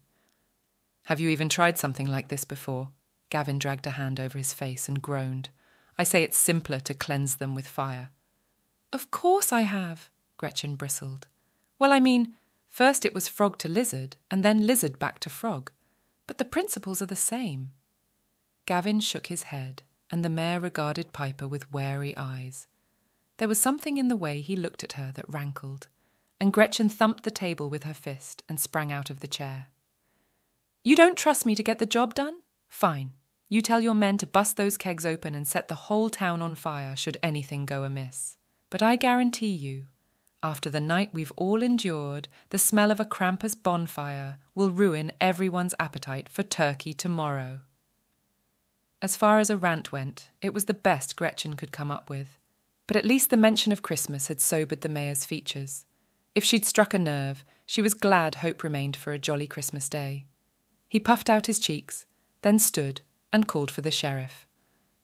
Have you even tried something like this before? Gavin dragged a hand over his face and groaned. I say it's simpler to cleanse them with fire. Of course I have, Gretchen bristled. Well, I mean, first it was frog to lizard, and then lizard back to frog. But the principles are the same. Gavin shook his head, and the mayor regarded Piper with wary eyes. There was something in the way he looked at her that rankled, and Gretchen thumped the table with her fist and sprang out of the chair. You don't trust me to get the job done? Fine. You tell your men to bust those kegs open and set the whole town on fire should anything go amiss. But I guarantee you, after the night we've all endured, the smell of a Krampus bonfire will ruin everyone's appetite for turkey tomorrow. As far as a rant went, it was the best Gretchen could come up with. But at least the mention of Christmas had sobered the mayor's features. If she'd struck a nerve, she was glad hope remained for a jolly Christmas day. He puffed out his cheeks, then stood and called for the sheriff.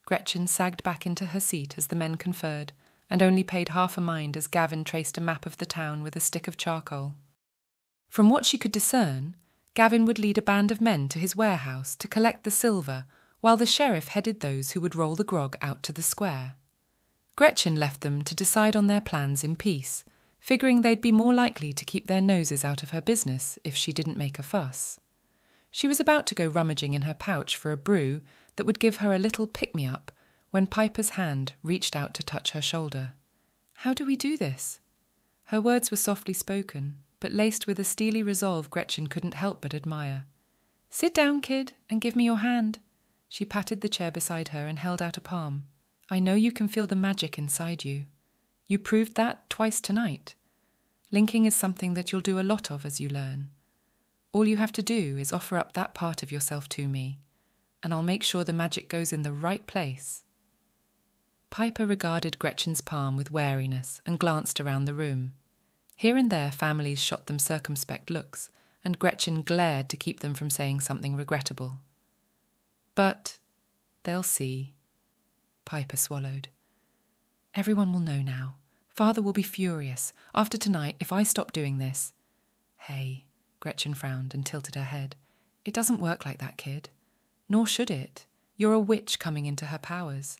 Gretchen sagged back into her seat as the men conferred, and only paid half a mind as Gavin traced a map of the town with a stick of charcoal. From what she could discern, Gavin would lead a band of men to his warehouse to collect the silver, while the sheriff headed those who would roll the grog out to the square. Gretchen left them to decide on their plans in peace, figuring they'd be more likely to keep their noses out of her business if she didn't make a fuss. She was about to go rummaging in her pouch for a brew that would give her a little pick-me-up when Piper's hand reached out to touch her shoulder. How do we do this? Her words were softly spoken, but laced with a steely resolve Gretchen couldn't help but admire. Sit down, kid, and give me your hand. She patted the chair beside her and held out a palm. I know you can feel the magic inside you. You proved that twice tonight. Linking is something that you'll do a lot of as you learn. All you have to do is offer up that part of yourself to me, and I'll make sure the magic goes in the right place." Piper regarded Gretchen's palm with wariness and glanced around the room. Here and there families shot them circumspect looks, and Gretchen glared to keep them from saying something regrettable. "But they'll see." Piper swallowed. "Everyone will know now. Father will be furious. After tonight, if I stop doing this—" "Hey," Gretchen frowned and tilted her head. "It doesn't work like that, kid. Nor should it. You're a witch coming into her powers.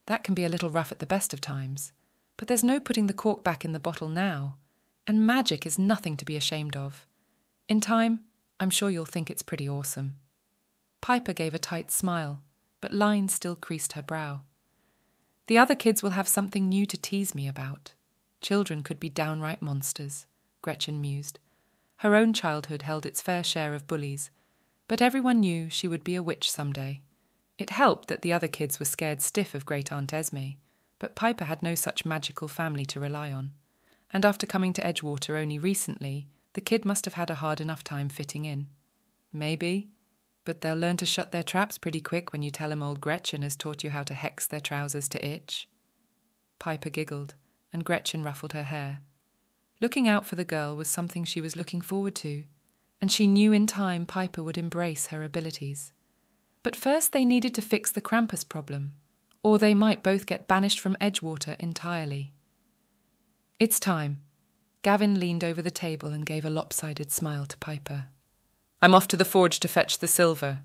That can be a little rough at the best of times. But there's no putting the cork back in the bottle now. And magic is nothing to be ashamed of. In time, I'm sure you'll think it's pretty awesome." Piper gave a tight smile, but lines still creased her brow. "The other kids will have something new to tease me about. Children could be downright monsters," Gretchen mused. Her own childhood held its fair share of bullies, but everyone knew she would be a witch someday. It helped that the other kids were scared stiff of Great Aunt Esme, but Piper had no such magical family to rely on. And after coming to Edgewater only recently, the kid must have had a hard enough time fitting in. Maybe, but they'll learn to shut their traps pretty quick when you tell 'em old Gretchen has taught you how to hex their trousers to itch. Piper giggled, and Gretchen ruffled her hair. Looking out for the girl was something she was looking forward to, and she knew in time Piper would embrace her abilities. But first they needed to fix the Krampus problem, or they might both get banished from Edgewater entirely. "It's time." Gavin leaned over the table and gave a lopsided smile to Piper. "I'm off to the forge to fetch the silver.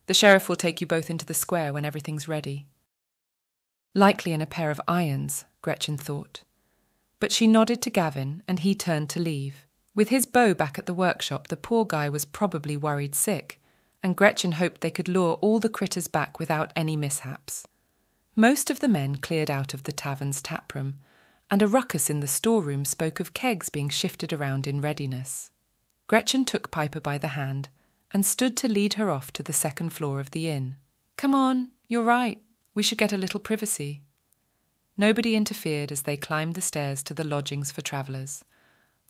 The sheriff will take you both into the square when everything's ready." Likely in a pair of irons, Gretchen thought. But she nodded to Gavin and he turned to leave. With his bow back at the workshop, the poor guy was probably worried sick, and Gretchen hoped they could lure all the critters back without any mishaps. Most of the men cleared out of the tavern's taproom, and a ruckus in the storeroom spoke of kegs being shifted around in readiness. Gretchen took Piper by the hand and stood to lead her off to the second floor of the inn. "Come on, you're right. We should get a little privacy." Nobody interfered as they climbed the stairs to the lodgings for travellers.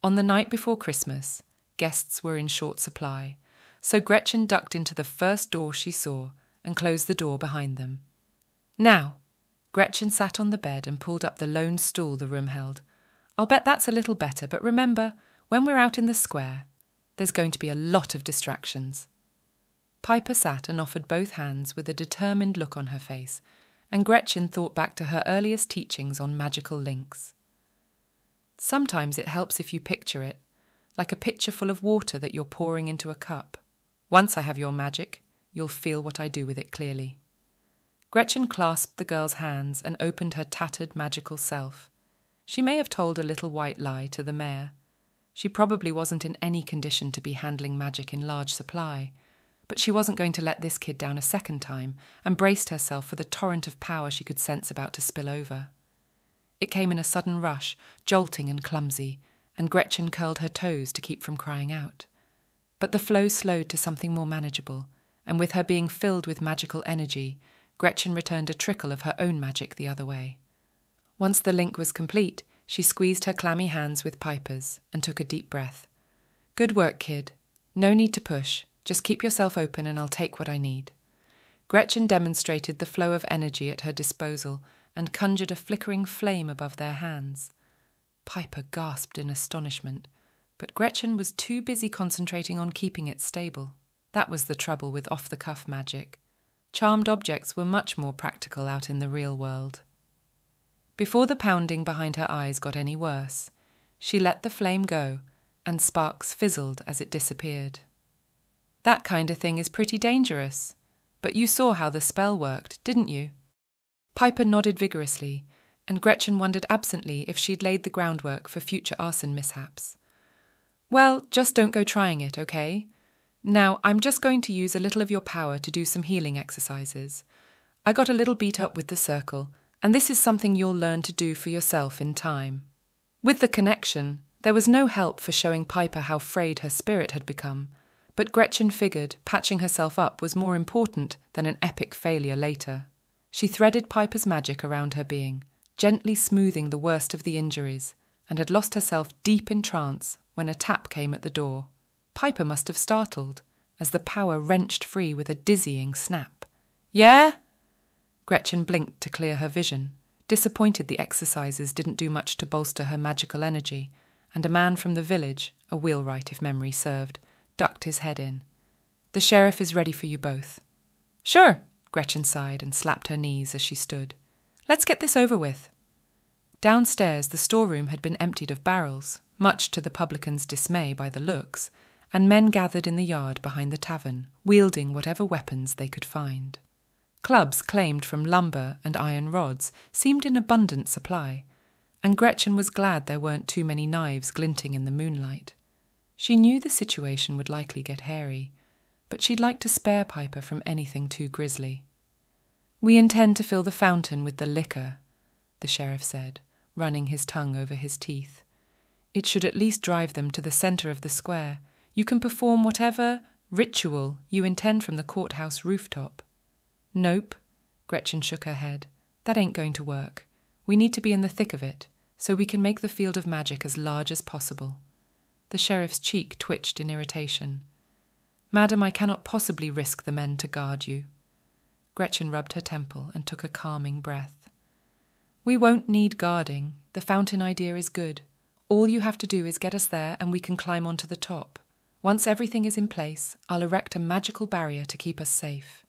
On the night before Christmas, guests were in short supply, so Gretchen ducked into the first door she saw and closed the door behind them. "Now," Gretchen sat on the bed and pulled up the lone stool the room held. "I'll bet that's a little better, but remember, when we're out in the square, there's going to be a lot of distractions." Piper sat and offered both hands with a determined look on her face, and Gretchen thought back to her earliest teachings on magical links. Sometimes it helps if you picture it, like a pitcher full of water that you're pouring into a cup. Once I have your magic, you'll feel what I do with it clearly. Gretchen clasped the girl's hands and opened her tattered magical self. She may have told a little white lie to the mayor. She probably wasn't in any condition to be handling magic in large supply, but she wasn't going to let this kid down a second time and braced herself for the torrent of power she could sense about to spill over. It came in a sudden rush, jolting and clumsy, and Gretchen curled her toes to keep from crying out. But the flow slowed to something more manageable, and with her being filled with magical energy, Gretchen returned a trickle of her own magic the other way. Once the link was complete, she squeezed her clammy hands with Piper's and took a deep breath. "Good work, kid. No need to push. Just keep yourself open and I'll take what I need." Gretchen demonstrated the flow of energy at her disposal and conjured a flickering flame above their hands. Piper gasped in astonishment, but Gretchen was too busy concentrating on keeping it stable. That was the trouble with off-the-cuff magic. Charmed objects were much more practical out in the real world. Before the pounding behind her eyes got any worse, she let the flame go, and sparks fizzled as it disappeared. "That kind of thing is pretty dangerous, but you saw how the spell worked, didn't you?" Piper nodded vigorously, and Gretchen wondered absently if she'd laid the groundwork for future arson mishaps. "Well, just don't go trying it, okay? Now, I'm just going to use a little of your power to do some healing exercises. I got a little beat up with the circle, and this is something you'll learn to do for yourself in time." With the connection, there was no help for showing Piper how frayed her spirit had become, but Gretchen figured patching herself up was more important than an epic failure later. She threaded Piper's magic around her being, gently smoothing the worst of the injuries, and had lost herself deep in trance when a tap came at the door. Piper must have startled, as the power wrenched free with a dizzying snap. "Yeah?" Gretchen blinked to clear her vision, disappointed the exercises didn't do much to bolster her magical energy, and a man from the village, a wheelwright if memory served, ducked his head in. "The sheriff is ready for you both." "Sure," Gretchen sighed and slapped her knees as she stood. "Let's get this over with." Downstairs the storeroom had been emptied of barrels, much to the publican's dismay by the looks, and men gathered in the yard behind the tavern, wielding whatever weapons they could find. Clubs claimed from lumber and iron rods seemed in abundant supply, and Gretchen was glad there weren't too many knives glinting in the moonlight. She knew the situation would likely get hairy, but she'd like to spare Piper from anything too grisly. "We intend to fill the fountain with the liquor," the sheriff said, running his tongue over his teeth. "It should at least drive them to the centre of the square. You can perform whatever ritual you intend from the courthouse rooftop." "Nope," Gretchen shook her head. "That ain't going to work. We need to be in the thick of it, so we can make the field of magic as large as possible." The sheriff's cheek twitched in irritation. "Madam, I cannot possibly risk the men to guard you." Gretchen rubbed her temple and took a calming breath. "We won't need guarding. The fountain idea is good. All you have to do is get us there and we can climb onto the top. Once everything is in place, I'll erect a magical barrier to keep us safe."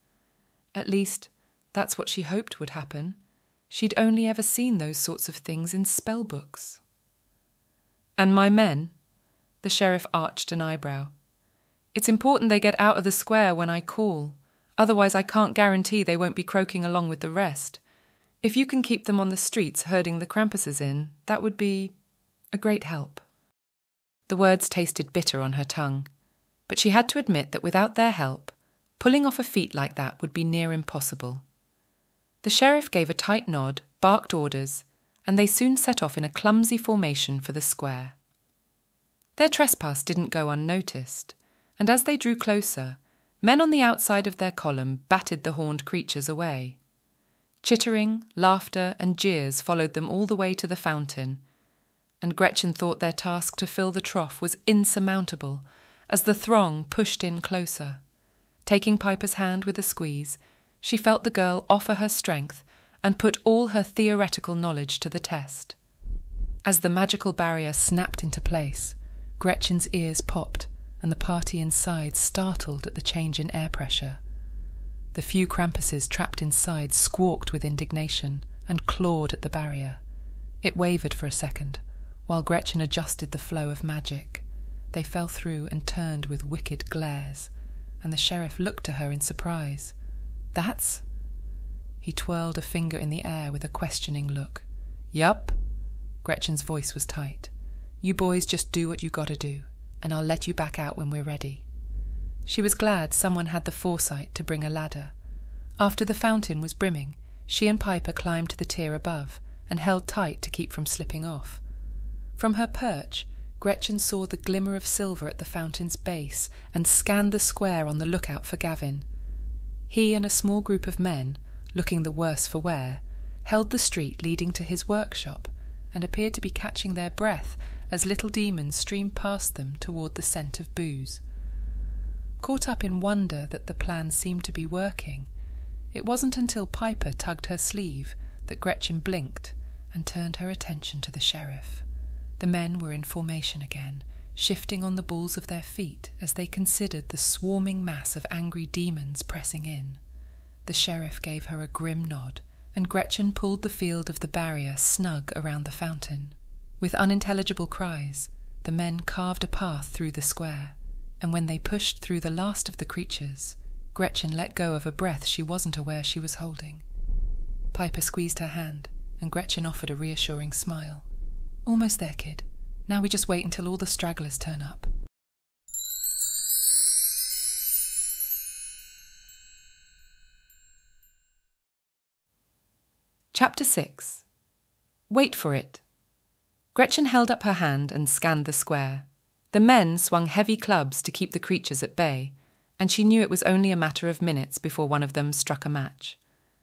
At least, that's what she hoped would happen. She'd only ever seen those sorts of things in spell books. "And my men?" The sheriff arched an eyebrow. "It's important they get out of the square when I call. Otherwise I can't guarantee they won't be croaking along with the rest. If you can keep them on the streets herding the Krampuses in, that would be a great help." The words tasted bitter on her tongue, but she had to admit that without their help, pulling off a feat like that would be near impossible. The sheriff gave a tight nod, barked orders, and they soon set off in a clumsy formation for the square. Their trespass didn't go unnoticed, and as they drew closer, men on the outside of their column batted the horned creatures away. Chittering, laughter, and jeers followed them all the way to the fountain, and Gretchen thought their task to fill the trough was insurmountable as the throng pushed in closer. Taking Piper's hand with a squeeze, she felt the girl offer her strength and put all her theoretical knowledge to the test. As the magical barrier snapped into place, Gretchen's ears popped and the party inside startled at the change in air pressure. The few Krampuses trapped inside squawked with indignation and clawed at the barrier. It wavered for a second, while Gretchen adjusted the flow of magic. They fell through and turned with wicked glares, and the sheriff looked to her in surprise. "That's—" He twirled a finger in the air with a questioning look. "Yup." Gretchen's voice was tight. "You boys just do what you gotta do, and I'll let you back out when we're ready." She was glad someone had the foresight to bring a ladder. After the fountain was brimming, she and Piper climbed to the tier above and held tight to keep from slipping off. From her perch, Gretchen saw the glimmer of silver at the fountain's base and scanned the square on the lookout for Gavin. He and a small group of men, looking the worse for wear, held the street leading to his workshop and appeared to be catching their breath as little demons streamed past them toward the scent of booze. Caught up in wonder that the plan seemed to be working, it wasn't until Piper tugged her sleeve that Gretchen blinked and turned her attention to the sheriff. The men were in formation again, shifting on the balls of their feet as they considered the swarming mass of angry demons pressing in. The sheriff gave her a grim nod, and Gretchen pulled the field of the barrier snug around the fountain. With unintelligible cries, the men carved a path through the square, and when they pushed through the last of the creatures, Gretchen let go of a breath she wasn't aware she was holding. Piper squeezed her hand, and Gretchen offered a reassuring smile. "Almost there, kid. Now we just wait until all the stragglers turn up." Chapter 6. Wait for it. Gretchen held up her hand and scanned the square. The men swung heavy clubs to keep the creatures at bay, and she knew it was only a matter of minutes before one of them struck a match.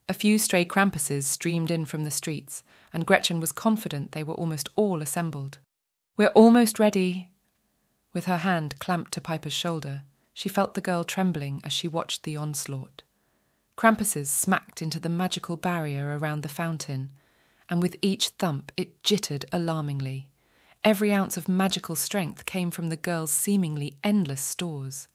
A few stray Krampuses streamed in from the streets, and Gretchen was confident they were almost all assembled. "We're almost ready." With her hand clamped to Piper's shoulder, she felt the girl trembling as she watched the onslaught. Krampuses smacked into the magical barrier around the fountain, and with each thump it jittered alarmingly. Every ounce of magical strength came from the girl's seemingly endless stores.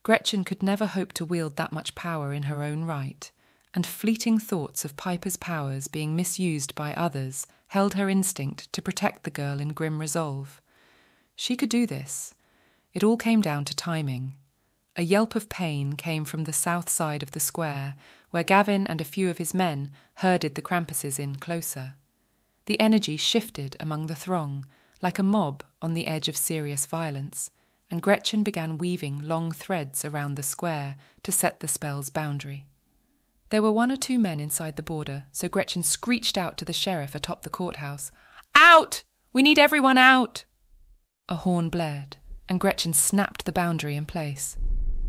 Gretchen could never hope to wield that much power in her own right, and fleeting thoughts of Piper's powers being misused by others held her instinct to protect the girl in grim resolve. She could do this. It all came down to timing. A yelp of pain came from the south side of the square, where Gavin and a few of his men herded the Krampuses in closer. The energy shifted among the throng, like a mob on the edge of serious violence, and Gretchen began weaving long threads around the square to set the spell's boundary. There were 1 or 2 men inside the border, so Gretchen screeched out to the sheriff atop the courthouse, "Out! We need everyone out!" A horn blared, and Gretchen snapped the boundary in place.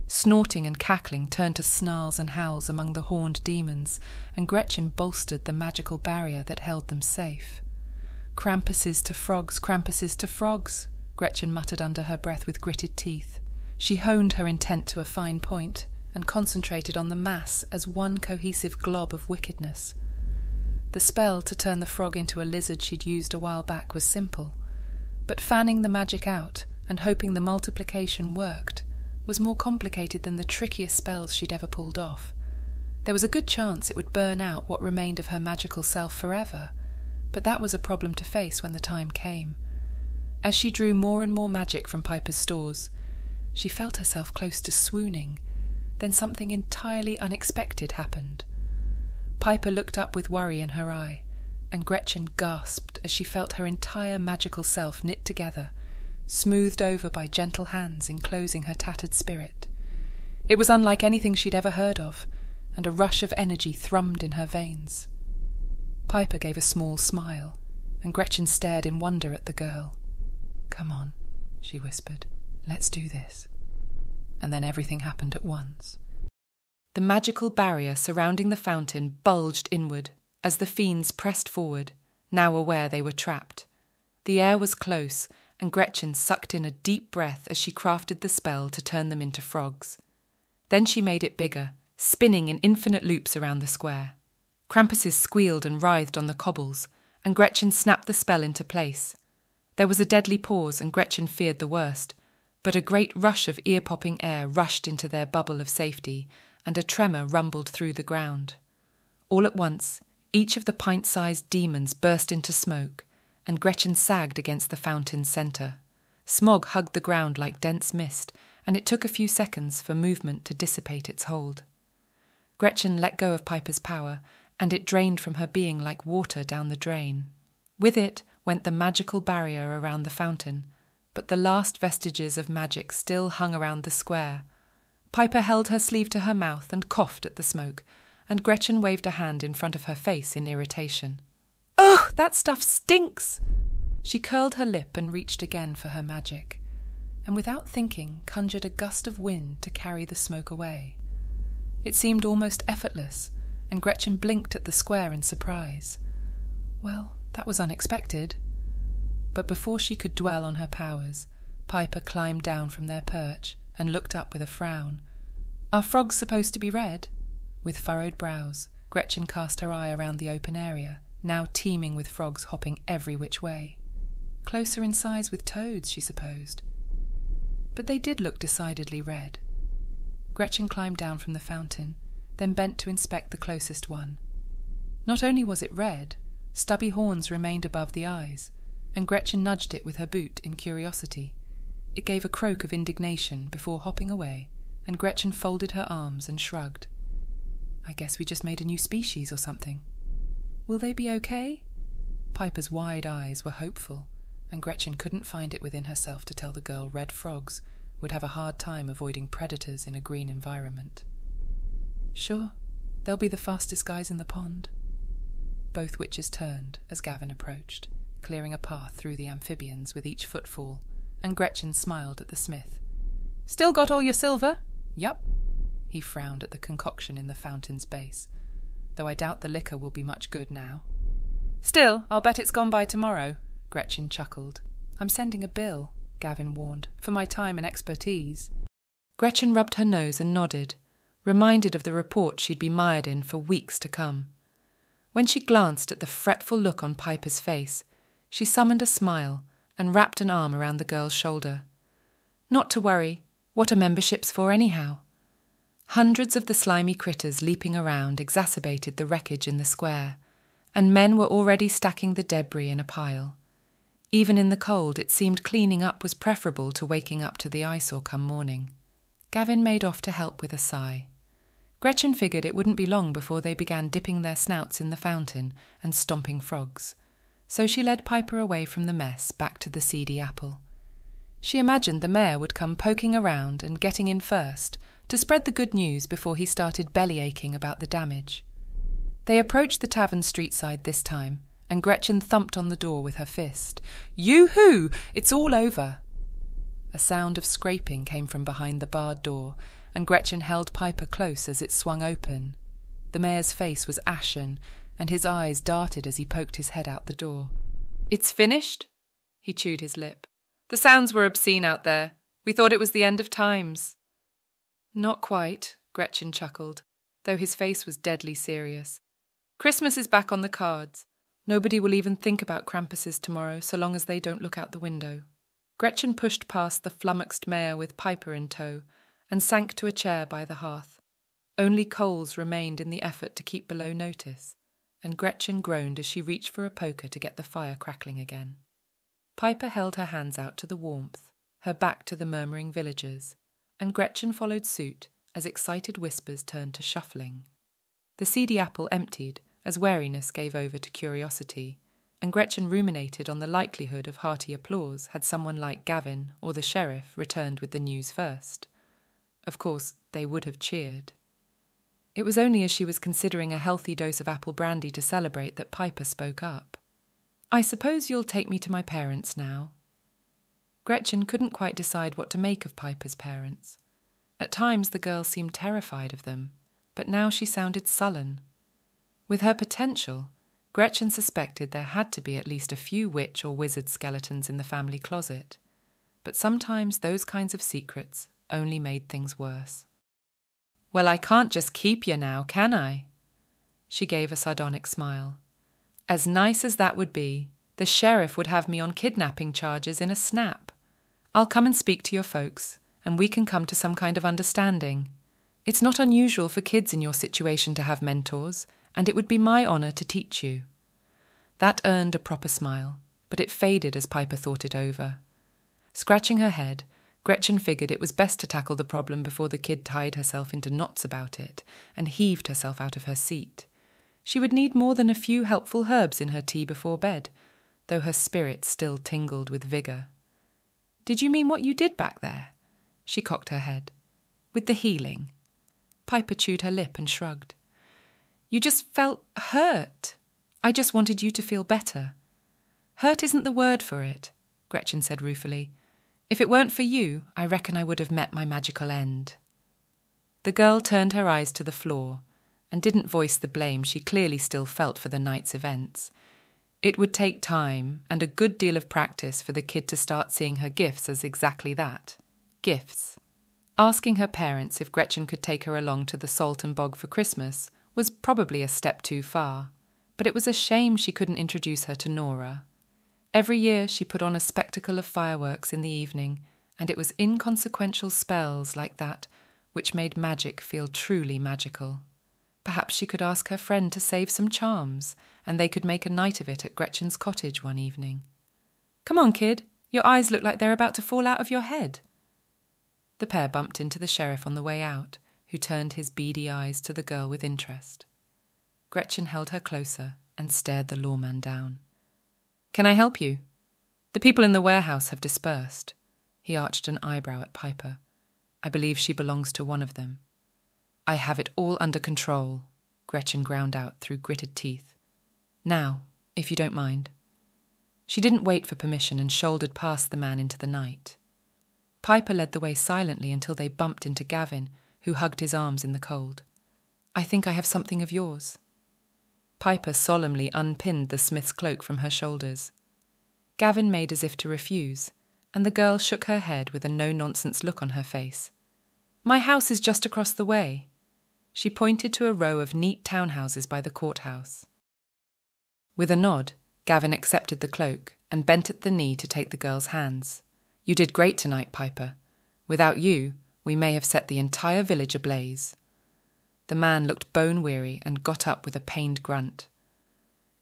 Snorting and cackling turned to snarls and howls among the horned demons, and Gretchen bolstered the magical barrier that held them safe. "Krampuses to frogs, Krampuses to frogs," Gretchen muttered under her breath with gritted teeth. She honed her intent to a fine point and concentrated on the mass as one cohesive glob of wickedness. The spell to turn the frog into a lizard she'd used a while back was simple, but fanning the magic out and hoping the multiplication worked was more complicated than the trickiest spells she'd ever pulled off. There was a good chance it would burn out what remained of her magical self forever, but that was a problem to face when the time came. As she drew more and more magic from Piper's stores, she felt herself close to swooning. Then something entirely unexpected happened. Piper looked up with worry in her eye, and Gretchen gasped as she felt her entire magical self knit together, smoothed over by gentle hands enclosing her tattered spirit. It was unlike anything she'd ever heard of, and a rush of energy thrummed in her veins. Piper gave a small smile, and Gretchen stared in wonder at the girl. "Come on," she whispered. "Let's do this." And then everything happened at once. The magical barrier surrounding the fountain bulged inward as the fiends pressed forward, now aware they were trapped. The air was close, and Gretchen sucked in a deep breath as she crafted the spell to turn them into frogs. Then she made it bigger, spinning in infinite loops around the square. Krampuses squealed and writhed on the cobbles, and Gretchen snapped the spell into place. There was a deadly pause, and Gretchen feared the worst, but a great rush of ear-popping air rushed into their bubble of safety, and a tremor rumbled through the ground. All at once, each of the pint-sized demons burst into smoke, and Gretchen sagged against the fountain's centre. Smog hugged the ground like dense mist, and it took a few seconds for movement to dissipate its hold. Gretchen let go of Piper's power, and it drained from her being like water down the drain. With it went the magical barrier around the fountain, but the last vestiges of magic still hung around the square. Piper held her sleeve to her mouth and coughed at the smoke, and Gretchen waved a hand in front of her face in irritation. "Ugh, that stuff stinks!" She curled her lip and reached again for her magic, and without thinking conjured a gust of wind to carry the smoke away. It seemed almost effortless, and Gretchen blinked at the square in surprise. Well, that was unexpected. But before she could dwell on her powers, Piper climbed down from their perch and looked up with a frown. "Are frogs supposed to be red?" With furrowed brows, Gretchen cast her eye around the open area, now teeming with frogs hopping every which way. Closer in size with toads, she supposed. But they did look decidedly red. Gretchen climbed down from the fountain, then bent to inspect the closest one. Not only was it red, stubby horns remained above the eyes, and Gretchen nudged it with her boot in curiosity. It gave a croak of indignation before hopping away, and Gretchen folded her arms and shrugged. "I guess we just made a new species or something. Will they be okay?" Piper's wide eyes were hopeful, and Gretchen couldn't find it within herself to tell the girl red frogs would have a hard time avoiding predators in a green environment. "Sure, they'll be the fastest guys in the pond." Both witches turned as Gavin approached, clearing a path through the amphibians with each footfall, and Gretchen smiled at the smith. "Still got all your silver?" "Yup." He frowned at the concoction in the fountain's base, though I doubt the liquor will be much good now. "Still, I'll bet it's gone by tomorrow," Gretchen chuckled. I'm sending a bill, Gavin warned, for my time and expertise. Gretchen rubbed her nose and nodded, reminded of the report she'd be mired in for weeks to come. When she glanced at the fretful look on Piper's face, she summoned a smile and wrapped an arm around the girl's shoulder. Not to worry, what are memberships for anyhow? Hundreds of the slimy critters leaping around exacerbated the wreckage in the square, and men were already stacking the debris in a pile. Even in the cold, it seemed cleaning up was preferable to waking up to the eyesore come morning. Gavin made off to help with a sigh. Gretchen figured it wouldn't be long before they began dipping their snouts in the fountain and stomping frogs, so she led Piper away from the mess back to the seedy apple. She imagined the mayor would come poking around and getting in first to spread the good news before he started belly-aching about the damage. They approached the tavern street side this time, and Gretchen thumped on the door with her fist. "Yoo-hoo! It's all over!" A sound of scraping came from behind the barred door, and Gretchen held Piper close as it swung open. The mayor's face was ashen, and his eyes darted as he poked his head out the door. "It's finished?" He chewed his lip. "The sounds were obscene out there. We thought it was the end of times." "Not quite," Gretchen chuckled, though his face was deadly serious. "Christmas is back on the cards. Nobody will even think about Krampuses tomorrow so long as they don't look out the window." Gretchen pushed past the flummoxed mayor with Piper in tow and sank to a chair by the hearth. Only coals remained in the effort to keep below notice, and Gretchen groaned as she reached for a poker to get the fire crackling again. Piper held her hands out to the warmth, her back to the murmuring villagers, and Gretchen followed suit as excited whispers turned to shuffling. The seedy apple emptied as wariness gave over to curiosity, and Gretchen ruminated on the likelihood of hearty applause had someone like Gavin or the sheriff returned with the news first. Of course, they would have cheered. It was only as she was considering a healthy dose of apple brandy to celebrate that Piper spoke up. "I suppose you'll take me to my parents now." Gretchen couldn't quite decide what to make of Piper's parents. At times the girl seemed terrified of them, but now she sounded sullen. With her potential, Gretchen suspected there had to be at least a few witch or wizard skeletons in the family closet, but sometimes those kinds of secrets only made things worse. "Well, I can't just keep you now, can I?" She gave a sardonic smile. "As nice as that would be, the sheriff would have me on kidnapping charges in a snap. I'll come and speak to your folks, and we can come to some kind of understanding. It's not unusual for kids in your situation to have mentors, and it would be my honour to teach you." That earned a proper smile, but it faded as Piper thought it over. Scratching her head, Gretchen figured it was best to tackle the problem before the kid tied herself into knots about it and heaved herself out of her seat. She would need more than a few helpful herbs in her tea before bed, though her spirit still tingled with vigour. "Did you mean what you did back there?" She cocked her head. "With the healing?" Piper chewed her lip and shrugged. "You just felt hurt. I just wanted you to feel better." "Hurt isn't the word for it," Gretchen said ruefully. "If it weren't for you, I reckon I would have met my magical end." The girl turned her eyes to the floor and didn't voice the blame she clearly still felt for the night's events. It would take time and a good deal of practice for the kid to start seeing her gifts as exactly that, gifts. Asking her parents if Gretchen could take her along to the Salt and Bog for Christmas was probably a step too far, but it was a shame she couldn't introduce her to Nora. Every year she put on a spectacle of fireworks in the evening, and it was inconsequential spells like that which made magic feel truly magical. Perhaps she could ask her friend to save some charms, and they could make a night of it at Gretchen's cottage one evening. "Come on, kid, your eyes look like they're about to fall out of your head." The pair bumped into the sheriff on the way out, who turned his beady eyes to the girl with interest. Gretchen held her closer and stared the lawman down. "Can I help you? The people in the warehouse have dispersed." He arched an eyebrow at Piper. "I believe she belongs to one of them." "I have it all under control," Gretchen ground out through gritted teeth. "Now, if you don't mind." She didn't wait for permission and shouldered past the man into the night. Piper led the way silently until they bumped into Gavin, who hugged his arms in the cold. "I think I have something of yours." Piper solemnly unpinned the smith's cloak from her shoulders. Gavin made as if to refuse, and the girl shook her head with a no-nonsense look on her face. "My house is just across the way." She pointed to a row of neat townhouses by the courthouse. With a nod, Gavin accepted the cloak and bent at the knee to take the girl's hands. "You did great tonight, Piper. Without you, we may have set the entire village ablaze." The man looked bone-weary and got up with a pained grunt.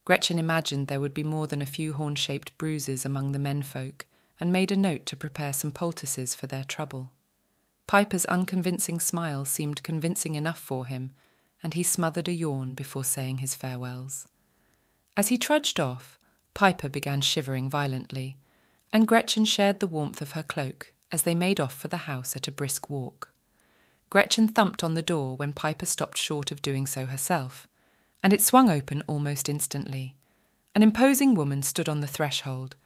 Gretchen imagined there would be more than a few horn-shaped bruises among the menfolk, and made a note to prepare some poultices for their trouble. Piper's unconvincing smile seemed convincing enough for him, and he smothered a yawn before saying his farewells. As he trudged off, Piper began shivering violently, and Gretchen shared the warmth of her cloak as they made off for the house at a brisk walk. Gretchen thumped on the door when Piper stopped short of doing so herself, and it swung open almost instantly. An imposing woman stood on the threshold,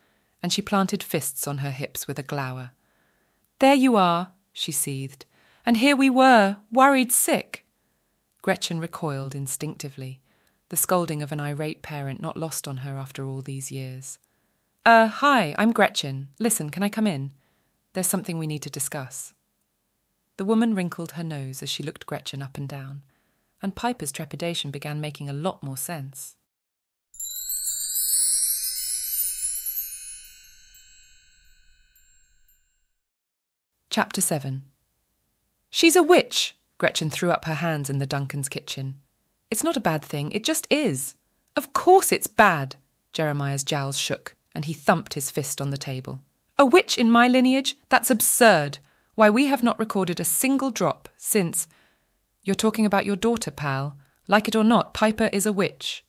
and she planted fists on her hips with a glower. "There you are," she seethed, "and here we were, worried sick." Gretchen recoiled instinctively, the scolding of an irate parent not lost on her after all these years. Hi, I'm Gretchen. Listen, can I come in? There's something we need to discuss." The woman wrinkled her nose as she looked Gretchen up and down, and Piper's trepidation began making a lot more sense. Chapter 7. "She's a witch!" Gretchen threw up her hands in the Duncans' kitchen. "It's not a bad thing, it just is." "Of course it's bad!" Jeremiah's jowls shook, and he thumped his fist on the table. "A witch in my lineage? That's absurd! Why, we have not recorded a single drop since—" "You're talking about your daughter, pal. Like it or not, Piper is a witch.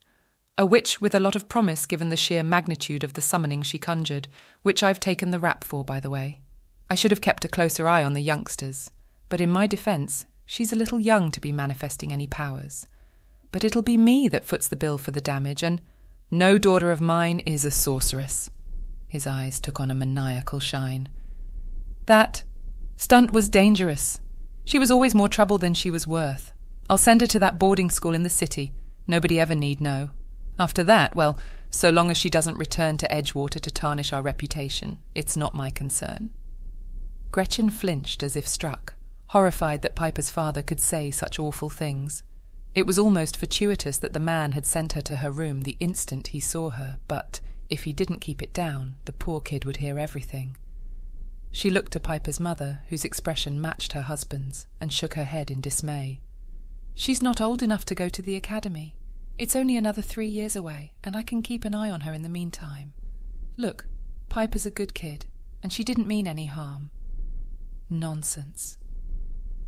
A witch with a lot of promise given the sheer magnitude of the summoning she conjured, which I've taken the rap for, by the way. I should have kept a closer eye on the youngsters, but in my defence, she's a little young to be manifesting any powers. But it'll be me that foots the bill for the damage, and no daughter of mine is a sorceress." His eyes took on a maniacal shine. "That stunt was dangerous. She was always more trouble than she was worth. I'll send her to that boarding school in the city. Nobody ever need know. After that, well, so long as she doesn't return to Edgewater to tarnish our reputation, it's not my concern." Gretchen flinched as if struck, horrified that Piper's father could say such awful things. It was almost fortuitous that the man had sent her to her room the instant he saw her, but if he didn't keep it down, the poor kid would hear everything. She looked to Piper's mother, whose expression matched her husband's, and shook her head in dismay. "She's not old enough to go to the academy. It's only another 3 years away, and I can keep an eye on her in the meantime. Look, Piper's a good kid, and she didn't mean any harm." "Nonsense."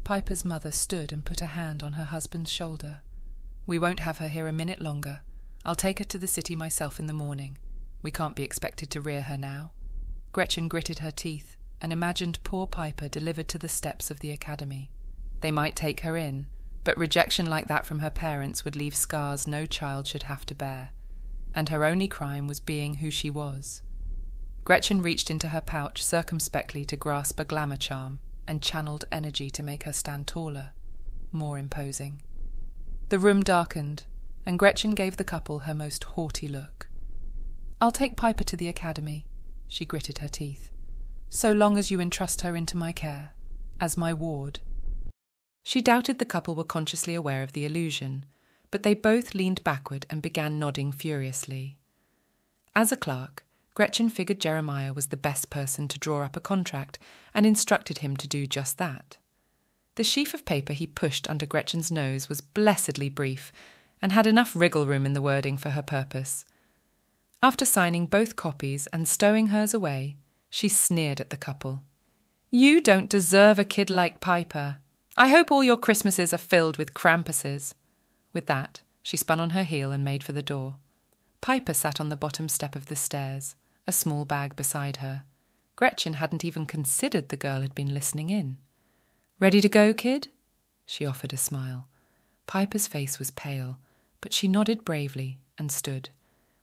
Piper's mother stood and put a hand on her husband's shoulder. "We won't have her here a minute longer. I'll take her to the city myself in the morning. We can't be expected to rear her now." Gretchen gritted her teeth and imagined poor Piper delivered to the steps of the academy. They might take her in, but rejection like that from her parents would leave scars no child should have to bear, and her only crime was being who she was. Gretchen reached into her pouch circumspectly to grasp a glamour charm, and channeled energy to make her stand taller, more imposing. The room darkened, and Gretchen gave the couple her most haughty look. "I'll take Piper to the academy," she gritted her teeth, "so long as you entrust her into my care, as my ward." She doubted the couple were consciously aware of the illusion, but they both leaned backward and began nodding furiously. As a clerk, Gretchen figured Jeremiah was the best person to draw up a contract and instructed him to do just that. The sheaf of paper he pushed under Gretchen's nose was blessedly brief and had enough wriggle room in the wording for her purpose. After signing both copies and stowing hers away, she sneered at the couple. "You don't deserve a kid like Piper. I hope all your Christmases are filled with Krampuses." With that, she spun on her heel and made for the door. Piper sat on the bottom step of the stairs, a small bag beside her. Gretchen hadn't even considered the girl had been listening in. "Ready to go, kid?" She offered a smile. Piper's face was pale, but she nodded bravely and stood.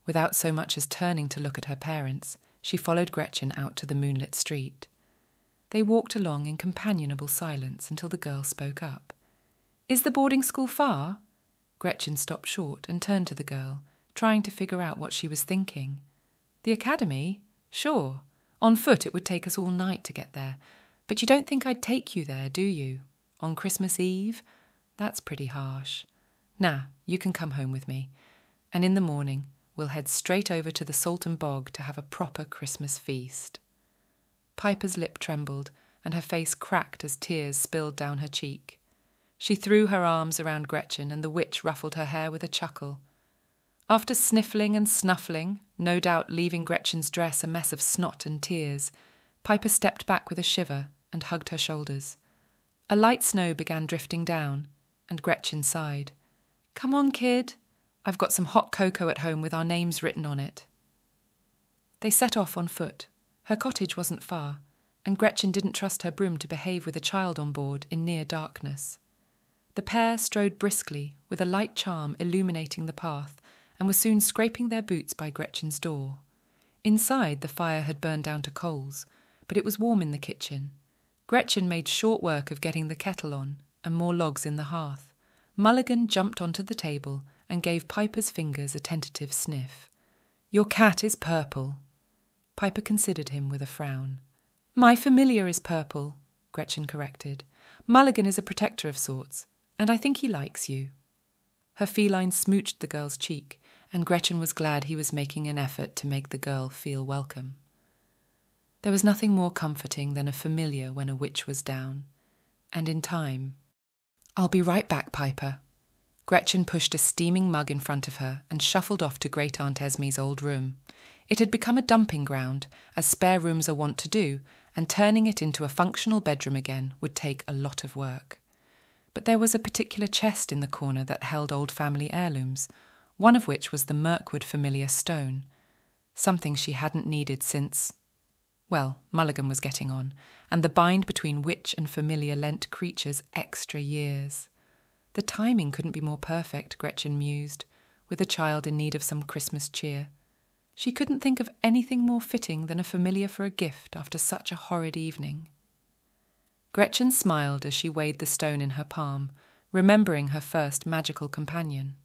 Without so much as turning to look at her parents, she followed Gretchen out to the moonlit street. They walked along in companionable silence until the girl spoke up. "Is the boarding school far?" Gretchen stopped short and turned to the girl, trying to figure out what she was thinking. "The academy? Sure, on foot it would take us all night to get there, but you don't think I'd take you there, do you? On Christmas Eve? That's pretty harsh. Nah, you can come home with me, and in the morning we'll head straight over to the Salton Bog to have a proper Christmas feast." Piper's lip trembled, and her face cracked as tears spilled down her cheek. She threw her arms around Gretchen, and the witch ruffled her hair with a chuckle. After sniffling and snuffling, no doubt leaving Gretchen's dress a mess of snot and tears, Piper stepped back with a shiver and hugged her shoulders. A light snow began drifting down, and Gretchen sighed. "Come on, kid. I've got some hot cocoa at home with our names written on it." They set off on foot. Her cottage wasn't far, and Gretchen didn't trust her broom to behave with a child on board in near darkness. The pair strode briskly, with a light charm illuminating the path, and were soon scraping their boots by Gretchen's door. Inside, the fire had burned down to coals, but it was warm in the kitchen. Gretchen made short work of getting the kettle on, and more logs in the hearth. Mulligan jumped onto the table and gave Piper's fingers a tentative sniff. "Your cat is purple." Piper considered him with a frown. "My familiar is purple," Gretchen corrected. "Mulligan is a protector of sorts, and I think he likes you." Her feline smooched the girl's cheek, and Gretchen was glad he was making an effort to make the girl feel welcome. There was nothing more comforting than a familiar when a witch was down, and in time. "I'll be right back, Piper." Gretchen pushed a steaming mug in front of her and shuffled off to Great Aunt Esme's old room. It had become a dumping ground, as spare rooms are wont to do, and turning it into a functional bedroom again would take a lot of work. But there was a particular chest in the corner that held old family heirlooms, one of which was the Mirkwood familiar stone, something she hadn't needed since... Well, Mulligan was getting on, and the bind between witch and familiar lent creatures extra years. The timing couldn't be more perfect, Gretchen mused, with a child in need of some Christmas cheer. She couldn't think of anything more fitting than a familiar for a gift after such a horrid evening. Gretchen smiled as she weighed the stone in her palm, remembering her first magical companion,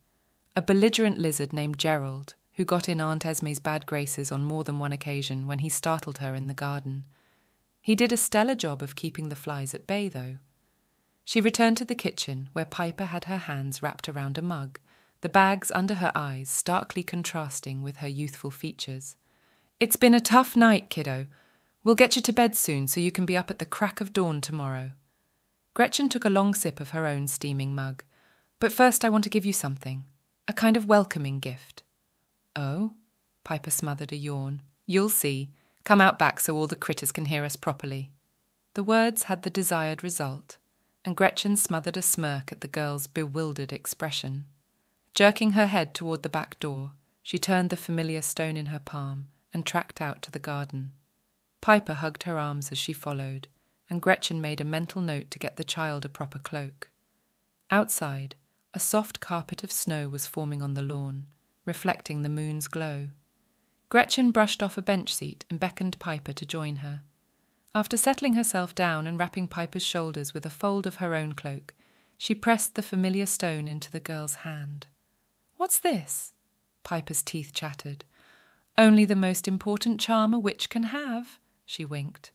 a belligerent lizard named Gerald, who got in Aunt Esme's bad graces on more than one occasion when he startled her in the garden. He did a stellar job of keeping the flies at bay, though. She returned to the kitchen, where Piper had her hands wrapped around a mug, the bags under her eyes starkly contrasting with her youthful features. "It's been a tough night, kiddo. We'll get you to bed soon so you can be up at the crack of dawn tomorrow." Gretchen took a long sip of her own steaming mug. "But first I want to give you something, a kind of welcoming gift." "Oh?" Piper smothered a yawn. "You'll see. Come out back so all the critters can hear us properly." The words had the desired result, and Gretchen smothered a smirk at the girl's bewildered expression. Jerking her head toward the back door, she turned the familiar stone in her palm and tracked out to the garden. Piper hugged her arms as she followed, and Gretchen made a mental note to get the child a proper cloak. Outside, a soft carpet of snow was forming on the lawn, reflecting the moon's glow. Gretchen brushed off a bench seat and beckoned Piper to join her. After settling herself down and wrapping Piper's shoulders with a fold of her own cloak, she pressed the familiar stone into the girl's hand. "What's this?" Piper's teeth chattered. "Only the most important charm a witch can have," she winked.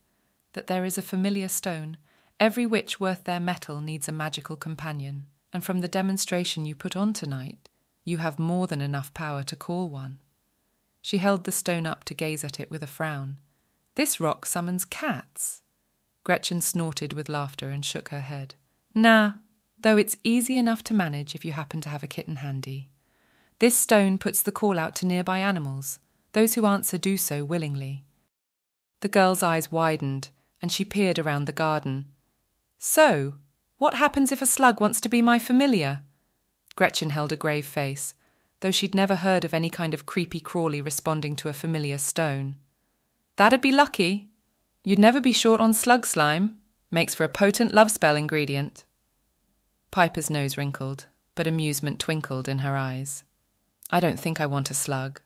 "That there is a familiar stone. Every witch worth their mettle needs a magical companion, and from the demonstration you put on tonight, you have more than enough power to call one." She held the stone up to gaze at it with a frown. "This rock summons cats." Gretchen snorted with laughter and shook her head. "Nah, though it's easy enough to manage if you happen to have a kitten handy. This stone puts the call out to nearby animals. Those who answer do so willingly." The girl's eyes widened, and she peered around the garden. "So, what happens if a slug wants to be my familiar?" Gretchen held a grave face, though she'd never heard of any kind of creepy-crawly responding to a familiar stone. "That'd be lucky. You'd never be short on slug slime. Makes for a potent love spell ingredient." Piper's nose wrinkled, but amusement twinkled in her eyes. "I don't think I want a slug."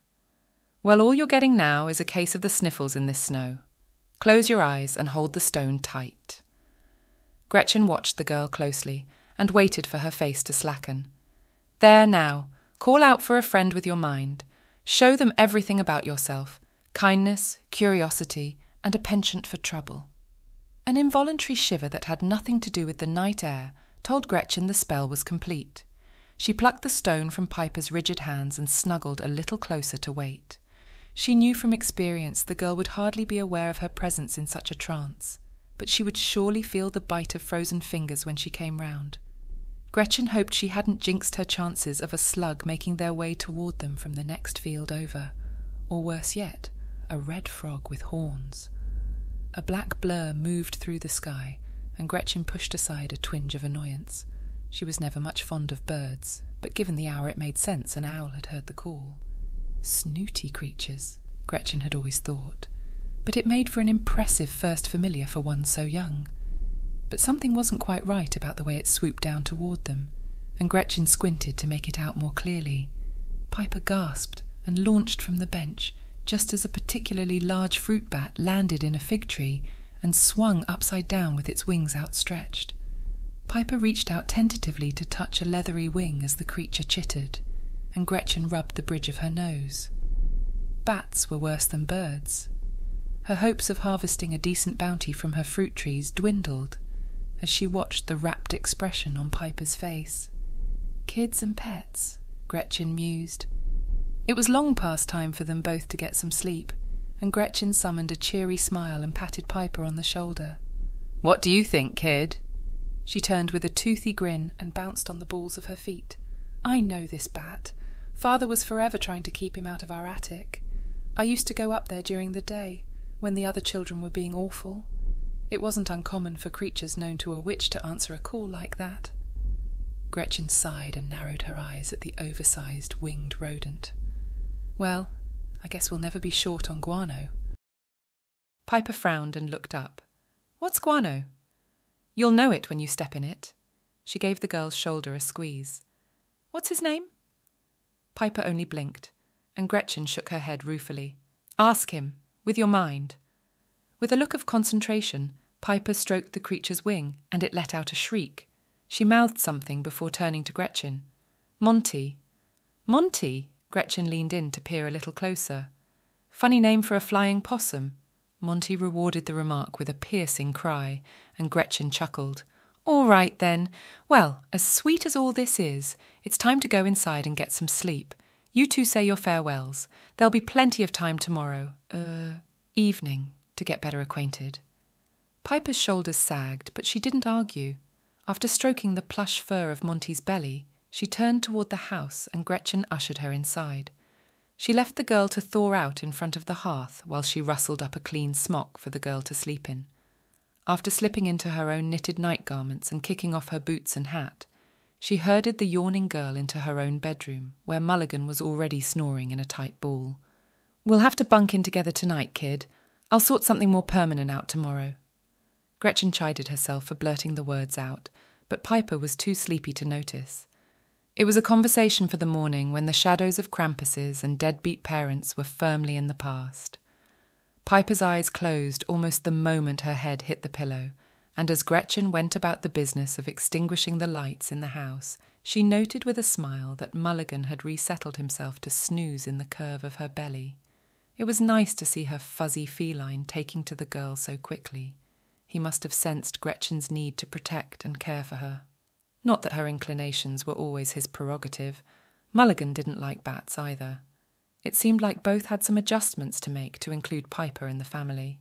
"Well, all you're getting now is a case of the sniffles in this snow. Close your eyes and hold the stone tight." Gretchen watched the girl closely and waited for her face to slacken. "There now, call out for a friend with your mind. Show them everything about yourself. kindness, curiosity, and a penchant for trouble. An involuntary shiver that had nothing to do with the night air told Gretchen the spell was complete. She plucked the stone from Piper's rigid hands and snuggled a little closer to wait. She knew from experience the girl would hardly be aware of her presence in such a trance, but she would surely feel the bite of frozen fingers when she came round. Gretchen hoped she hadn't jinxed her chances of a slug making their way toward them from the next field over, or worse yet, a red frog with horns. A black blur moved through the sky, and Gretchen pushed aside a twinge of annoyance. She was never much fond of birds, but given the hour it made sense an owl had heard the call. Snooty creatures, Gretchen had always thought, but it made for an impressive first familiar for one so young. But something wasn't quite right about the way it swooped down toward them, and Gretchen squinted to make it out more clearly. Piper gasped and launched from the bench, just as a particularly large fruit bat landed in a fig tree and swung upside down with its wings outstretched. Piper reached out tentatively to touch a leathery wing as the creature chittered, and Gretchen rubbed the bridge of her nose. Bats were worse than birds. Her hopes of harvesting a decent bounty from her fruit trees dwindled as she watched the rapt expression on Piper's face. Kids and pets, Gretchen mused. It was long past time for them both to get some sleep, and Gretchen summoned a cheery smile and patted Piper on the shoulder. "What do you think, kid?" She turned with a toothy grin and bounced on the balls of her feet. "I know this bat. Father was forever trying to keep him out of our attic. I used to go up there during the day, when the other children were being awful. It wasn't uncommon for creatures known to a witch to answer a call like that." Gretchen sighed and narrowed her eyes at the oversized winged rodent. "Well, I guess we'll never be short on guano." Piper frowned and looked up. "What's guano?" "You'll know it when you step in it." She gave the girl's shoulder a squeeze. "What's his name?" Piper only blinked, and Gretchen shook her head ruefully. "Ask him, with your mind." With a look of concentration, Piper stroked the creature's wing, and it let out a shriek. She mouthed something before turning to Gretchen. "Monty." "Monty?" Gretchen leaned in to peer a little closer. "Funny name for a flying possum." Monty rewarded the remark with a piercing cry, and Gretchen chuckled. "All right, then. Well, as sweet as all this is, it's time to go inside and get some sleep. You two say your farewells. There'll be plenty of time tomorrow, evening, to get better acquainted." Piper's shoulders sagged, but she didn't argue. After stroking the plush fur of Monty's belly, she turned toward the house and Gretchen ushered her inside. She left the girl to thaw out in front of the hearth while she rustled up a clean smock for the girl to sleep in. After slipping into her own knitted night garments and kicking off her boots and hat, she herded the yawning girl into her own bedroom, where Mulligan was already snoring in a tight ball. "We'll have to bunk in together tonight, kid. I'll sort something more permanent out tomorrow." Gretchen chided herself for blurting the words out, but Piper was too sleepy to notice. It was a conversation for the morning when the shadows of Krampuses and deadbeat parents were firmly in the past. Piper's eyes closed almost the moment her head hit the pillow, and as Gretchen went about the business of extinguishing the lights in the house, she noted with a smile that Mulligan had resettled himself to snooze in the curve of her belly. It was nice to see her fuzzy feline taking to the girl so quickly. He must have sensed Gretchen's need to protect and care for her. Not that her inclinations were always his prerogative. Mulligan didn't like bats either. It seemed like both had some adjustments to make to include Piper in the family.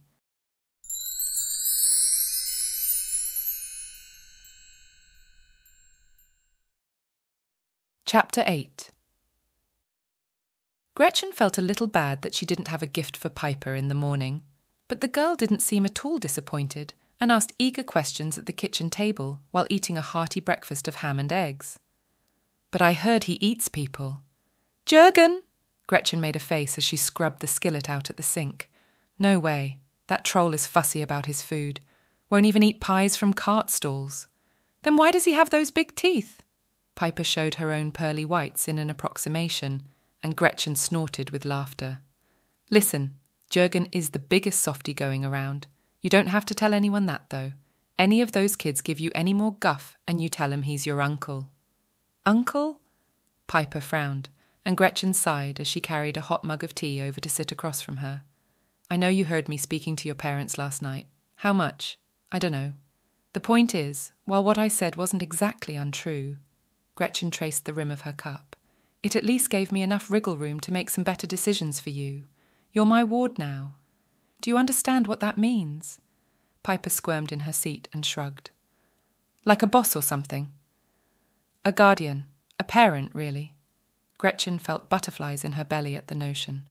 Chapter 8. Gretchen felt a little bad that she didn't have a gift for Piper in the morning, but the girl didn't seem at all disappointed and asked eager questions at the kitchen table while eating a hearty breakfast of ham and eggs. "But I heard he eats people." "Jürgen!" Gretchen made a face as she scrubbed the skillet out at the sink. "No way. That troll is fussy about his food. Won't even eat pies from cart stalls." "Then why does he have those big teeth?" Piper showed her own pearly whites in an approximation, and Gretchen snorted with laughter. "Listen, Jürgen is the biggest softy going around. You don't have to tell anyone that, though. Any of those kids give you any more guff and you tell him he's your uncle." "Uncle?" Piper frowned, and Gretchen sighed as she carried a hot mug of tea over to sit across from her. I know you heard me speaking to your parents last night. How much? I don't know. The point is, while what I said wasn't exactly untrue, Gretchen traced the rim of her cup, it at least gave me enough wriggle room to make some better decisions for you. You're my ward now. Do you understand what that means? Piper squirmed in her seat and shrugged. Like a boss or something? A guardian, a parent, really. Gretchen felt butterflies in her belly at the notion.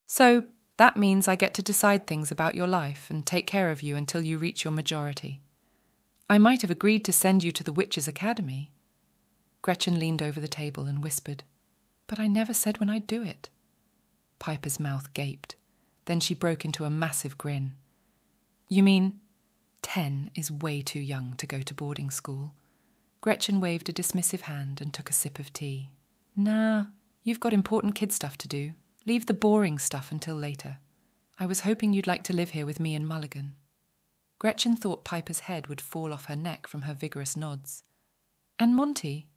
So, that means I get to decide things about your life and take care of you until you reach your majority. I might have agreed to send you to the Witches' Academy. Gretchen leaned over the table and whispered, But I never said when I'd do it. Piper's mouth gaped. Then she broke into a massive grin. You mean 10 is way too young to go to boarding school? Gretchen waved a dismissive hand and took a sip of tea. Nah, you've got important kid stuff to do. Leave the boring stuff until later. I was hoping you'd like to live here with me and Mulligan. Gretchen thought Piper's head would fall off her neck from her vigorous nods. And Monty?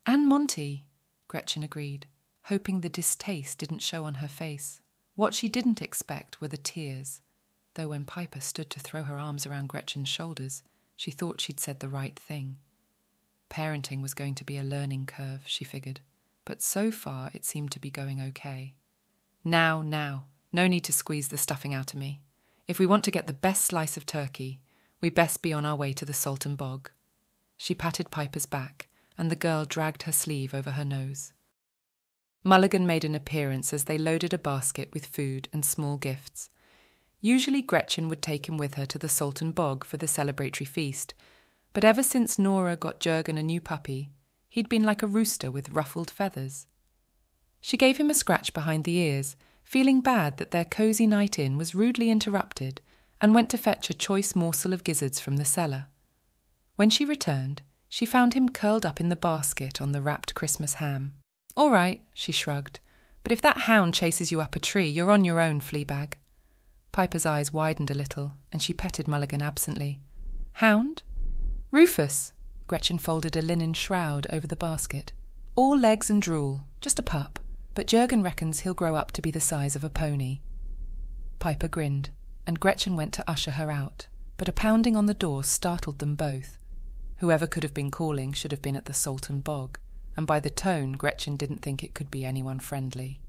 And Monty, Gretchen agreed, hoping the distaste didn't show on her face. What she didn't expect were the tears, though when Piper stood to throw her arms around Gretchen's shoulders, she thought she'd said the right thing. Parenting was going to be a learning curve, she figured, but so far it seemed to be going okay. Now, no need to squeeze the stuffing out of me. If we want to get the best slice of turkey, we best be on our way to the Salton Bog. She patted Piper's back, and the girl dragged her sleeve over her nose. Mulligan made an appearance as they loaded a basket with food and small gifts. Usually Gretchen would take him with her to the Salton Bog for the celebratory feast, but ever since Nora got Jurgen a new puppy, he'd been like a rooster with ruffled feathers. She gave him a scratch behind the ears, feeling bad that their cosy night in was rudely interrupted, and went to fetch a choice morsel of gizzards from the cellar. When she returned, she found him curled up in the basket on the wrapped Christmas ham. All right, she shrugged, but if that hound chases you up a tree, you're on your own, Fleabag. Piper's eyes widened a little, and she petted Mulligan absently. Hound? Rufus. Gretchen folded a linen shroud over the basket. All legs and drool, just a pup, but Jurgen reckons he'll grow up to be the size of a pony. Piper grinned, and Gretchen went to usher her out, but a pounding on the door startled them both. Whoever could have been calling should have been at the Salton Bog, and by the tone Gretchen didn't think it could be anyone friendly.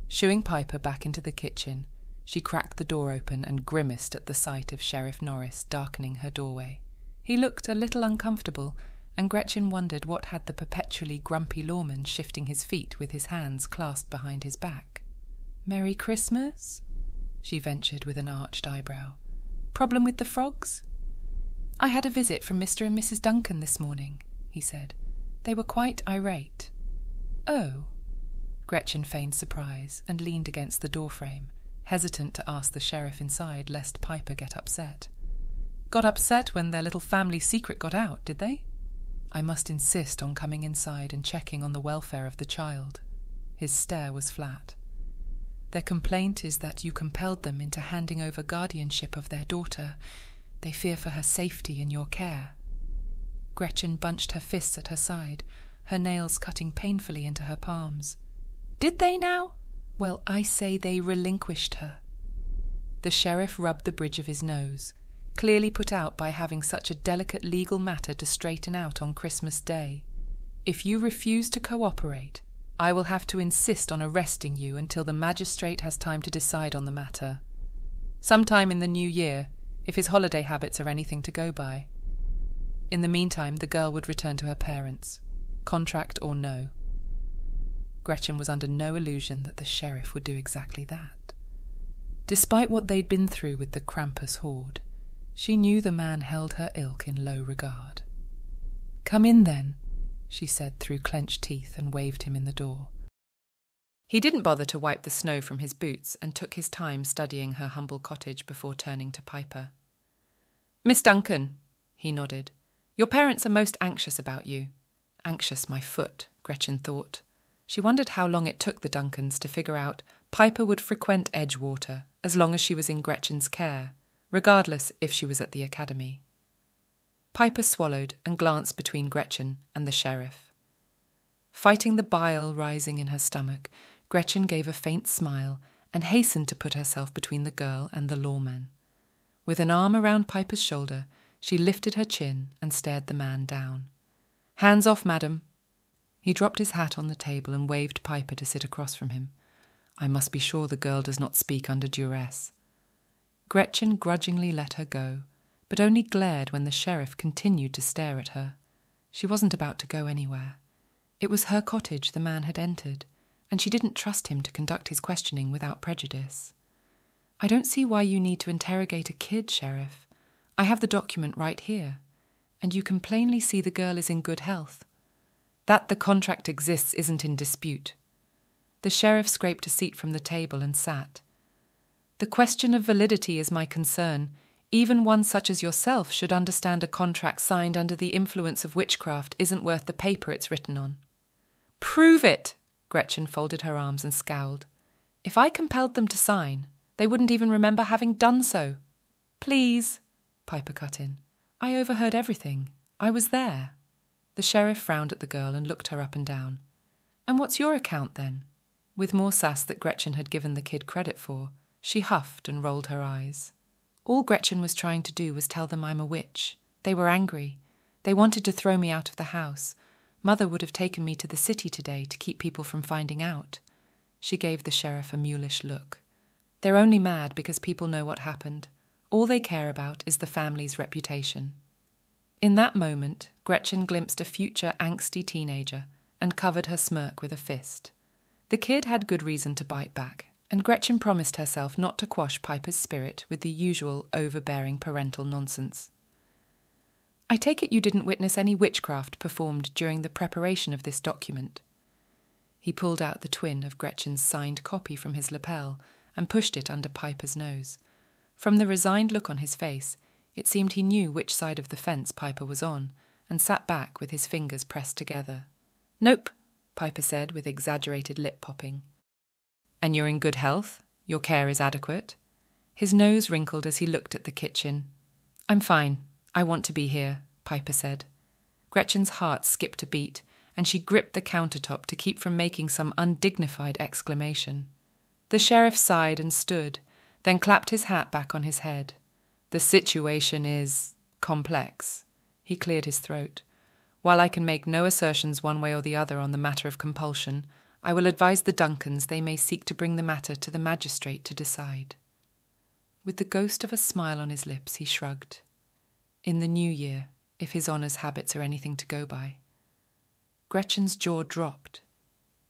Shooing Piper back into the kitchen, she cracked the door open and grimaced at the sight of Sheriff Norris darkening her doorway. He looked a little uncomfortable, and Gretchen wondered what had the perpetually grumpy lawman shifting his feet with his hands clasped behind his back. "Merry Christmas?" she ventured with an arched eyebrow. "Problem with the frogs?" "I had a visit from Mr. and Mrs. Duncan this morning," he said. "They were quite irate." "Oh." Gretchen feigned surprise and leaned against the doorframe, hesitant to ask the sheriff inside lest Piper get upset. "Got upset when their little family secret got out, did they?" "I must insist on coming inside and checking on the welfare of the child." His stare was flat. "Their complaint is that you compelled them into handing over guardianship of their daughter. They fear for her safety in your care." Gretchen bunched her fists at her side, her nails cutting painfully into her palms. "Did they now? Well, I say they relinquished her." The sheriff rubbed the bridge of his nose, clearly put out by having such a delicate legal matter to straighten out on Christmas Day. "If you refuse to cooperate, I will have to insist on arresting you until the magistrate has time to decide on the matter. Sometime in the new year, if his holiday habits are anything to go by. In the meantime, the girl would return to her parents, contract or no." Gretchen was under no illusion that the sheriff would do exactly that. Despite what they'd been through with the Krampus horde, she knew the man held her ilk in low regard. "Come in, then," she said through clenched teeth and waved him in the door. He didn't bother to wipe the snow from his boots and took his time studying her humble cottage before turning to Piper. "Miss Duncan," he nodded, "your parents are most anxious about you." Anxious my foot, Gretchen thought. She wondered how long it took the Duncans to figure out Piper would frequent Edgewater as long as she was in Gretchen's care, regardless if she was at the academy. Piper swallowed and glanced between Gretchen and the sheriff. Fighting the bile rising in her stomach, Gretchen gave a faint smile and hastened to put herself between the girl and the lawman. With an arm around Piper's shoulder, she lifted her chin and stared the man down. "Hands off, madam." He dropped his hat on the table and waved Piper to sit across from him. I must be sure the girl does not speak under duress. Gretchen grudgingly let her go, but only glared when the sheriff continued to stare at her. She wasn't about to go anywhere. It was her cottage the man had entered, and she didn't trust him to conduct his questioning without prejudice. "I don't see why you need to interrogate a kid, Sheriff. I have the document right here, and you can plainly see the girl is in good health. That the contract exists isn't in dispute." The sheriff scraped a seat from the table and sat. "The question of validity is my concern. Even one such as yourself should understand a contract signed under the influence of witchcraft isn't worth the paper it's written on." "Prove it!" Gretchen folded her arms and scowled. "If I compelled them to sign, they wouldn't even remember having done so." "Please," Piper cut in. "I overheard everything. I was there." The sheriff frowned at the girl and looked her up and down. "And what's your account, then?" With more sass that Gretchen had given the kid credit for, she huffed and rolled her eyes. "All Gretchen was trying to do was tell them I'm a witch. They were angry. They wanted to throw me out of the house. Mother would have taken me to the city today to keep people from finding out." She gave the sheriff a mulish look. "They're only mad because people know what happened. All they care about is the family's reputation." In that moment, Gretchen glimpsed a future angsty teenager and covered her smirk with a fist. The kid had good reason to bite back, and Gretchen promised herself not to quash Piper's spirit with the usual overbearing parental nonsense. "I take it you didn't witness any witchcraft performed during the preparation of this document." He pulled out the twin of Gretchen's signed copy from his lapel and pushed it under Piper's nose. From the resigned look on his face, it seemed he knew which side of the fence Piper was on, and sat back with his fingers pressed together. "Nope," Piper said with exaggerated lip-popping. "And you're in good health? Your care is adequate?" His nose wrinkled as he looked at the kitchen. "I'm fine. I want to be here," Piper said. Gretchen's heart skipped a beat, and she gripped the countertop to keep from making some undignified exclamation. The sheriff sighed and stood, then clapped his hat back on his head. "The situation is complex." He cleared his throat. "While I can make no assertions one way or the other on the matter of compulsion, I will advise the Duncans they may seek to bring the matter to the magistrate to decide." With the ghost of a smile on his lips, he shrugged. "In the new year, if his honour's habits are anything to go by." Gretchen's jaw dropped.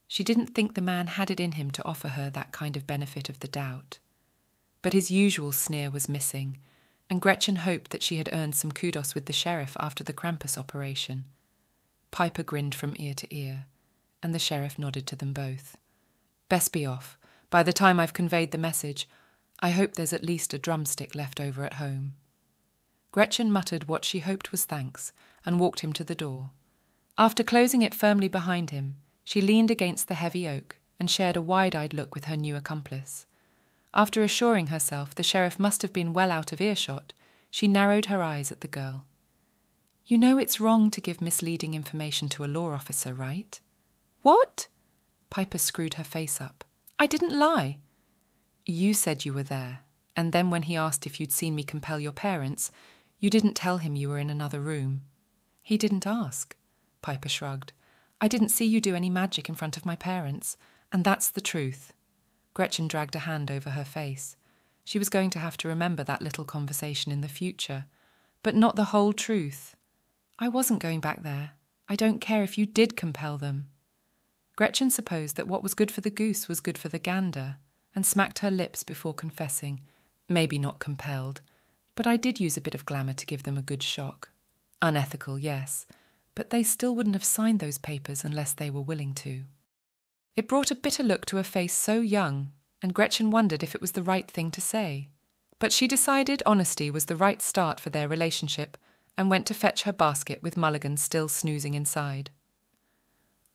She didn't think the man had it in him to offer her that kind of benefit of the doubt. But his usual sneer was missing, and Gretchen hoped that she had earned some kudos with the sheriff after the Krampus operation. Piper grinned from ear to ear, and the sheriff nodded to them both. "Best be off. By the time I've conveyed the message, I hope there's at least a drumstick left over at home." Gretchen muttered what she hoped was thanks and walked him to the door. After closing it firmly behind him, she leaned against the heavy oak and shared a wide-eyed look with her new accomplice. After assuring herself the sheriff must have been well out of earshot, she narrowed her eyes at the girl. "You know it's wrong to give misleading information to a law officer, right?" "What?" Piper screwed her face up. "I didn't lie." "You said you were there, and then when he asked if you'd seen me compel your parents, you didn't tell him you were in another room." "He didn't ask," Piper shrugged. "I didn't see you do any magic in front of my parents, and that's the truth." Gretchen dragged a hand over her face. She was going to have to remember that little conversation in the future, but not the whole truth. "I wasn't going back there. I don't care if you did compel them." Gretchen supposed that what was good for the goose was good for the gander, and smacked her lips before confessing, "Maybe not compelled, but I did use a bit of glamour to give them a good shock. Unethical, yes, but they still wouldn't have signed those papers unless they were willing to." It brought a bitter look to a face so young, and Gretchen wondered if it was the right thing to say. But she decided honesty was the right start for their relationship, and went to fetch her basket with Mulligan still snoozing inside.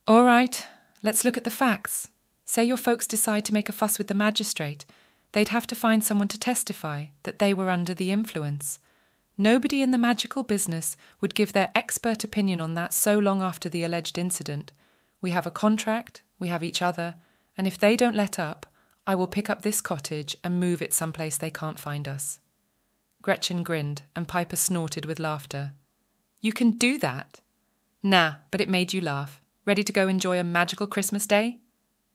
"All right, let's look at the facts. Say your folks decide to make a fuss with the magistrate. They'd have to find someone to testify that they were under the influence. Nobody in the magical business would give their expert opinion on that so long after the alleged incident. We have a contract, we have each other, and if they don't let up, I will pick up this cottage and move it someplace they can't find us." Gretchen grinned, and Piper snorted with laughter. "You can do that?" "Nah, but it made you laugh. Ready to go enjoy a magical Christmas day?"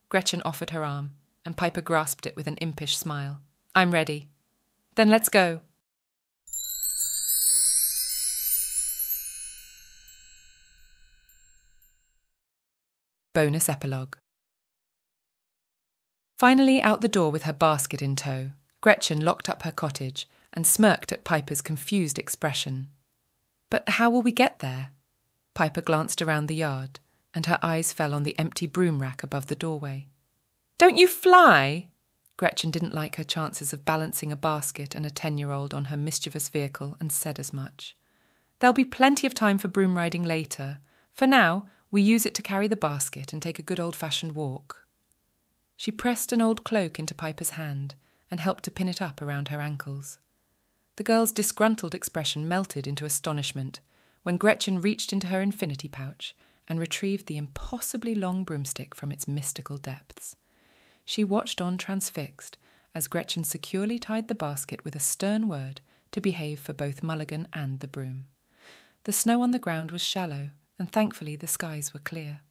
Gretchen offered her arm, and Piper grasped it with an impish smile. "I'm ready." "Then let's go." Bonus epilogue. Finally out the door with her basket in tow, Gretchen locked up her cottage and smirked at Piper's confused expression. "But how will we get there?" Piper glanced around the yard, and her eyes fell on the empty broom rack above the doorway. "Don't you fly?" Gretchen didn't like her chances of balancing a basket and a 10-year-old on her mischievous vehicle and said as much. "There'll be plenty of time for broom riding later. For now, we use it to carry the basket and take a good old-fashioned walk." She pressed an old cloak into Piper's hand and helped to pin it up around her ankles. The girl's disgruntled expression melted into astonishment when Gretchen reached into her infinity pouch and retrieved the impossibly long broomstick from its mystical depths. She watched on transfixed as Gretchen securely tied the basket with a stern word to behave for both Mulligan and the broom. The snow on the ground was shallow, and thankfully the skies were clear.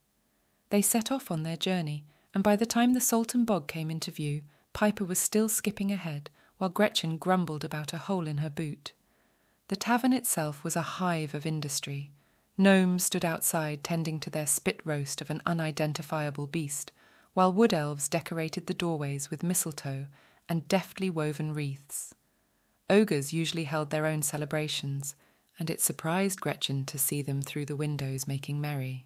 They set off on their journey, and by the time the Salton Bog came into view, Piper was still skipping ahead, while Gretchen grumbled about a hole in her boot. The tavern itself was a hive of industry. Gnomes stood outside tending to their spit roast of an unidentifiable beast, while wood elves decorated the doorways with mistletoe and deftly woven wreaths. Ogres usually held their own celebrations, and it surprised Gretchen to see them through the windows making merry.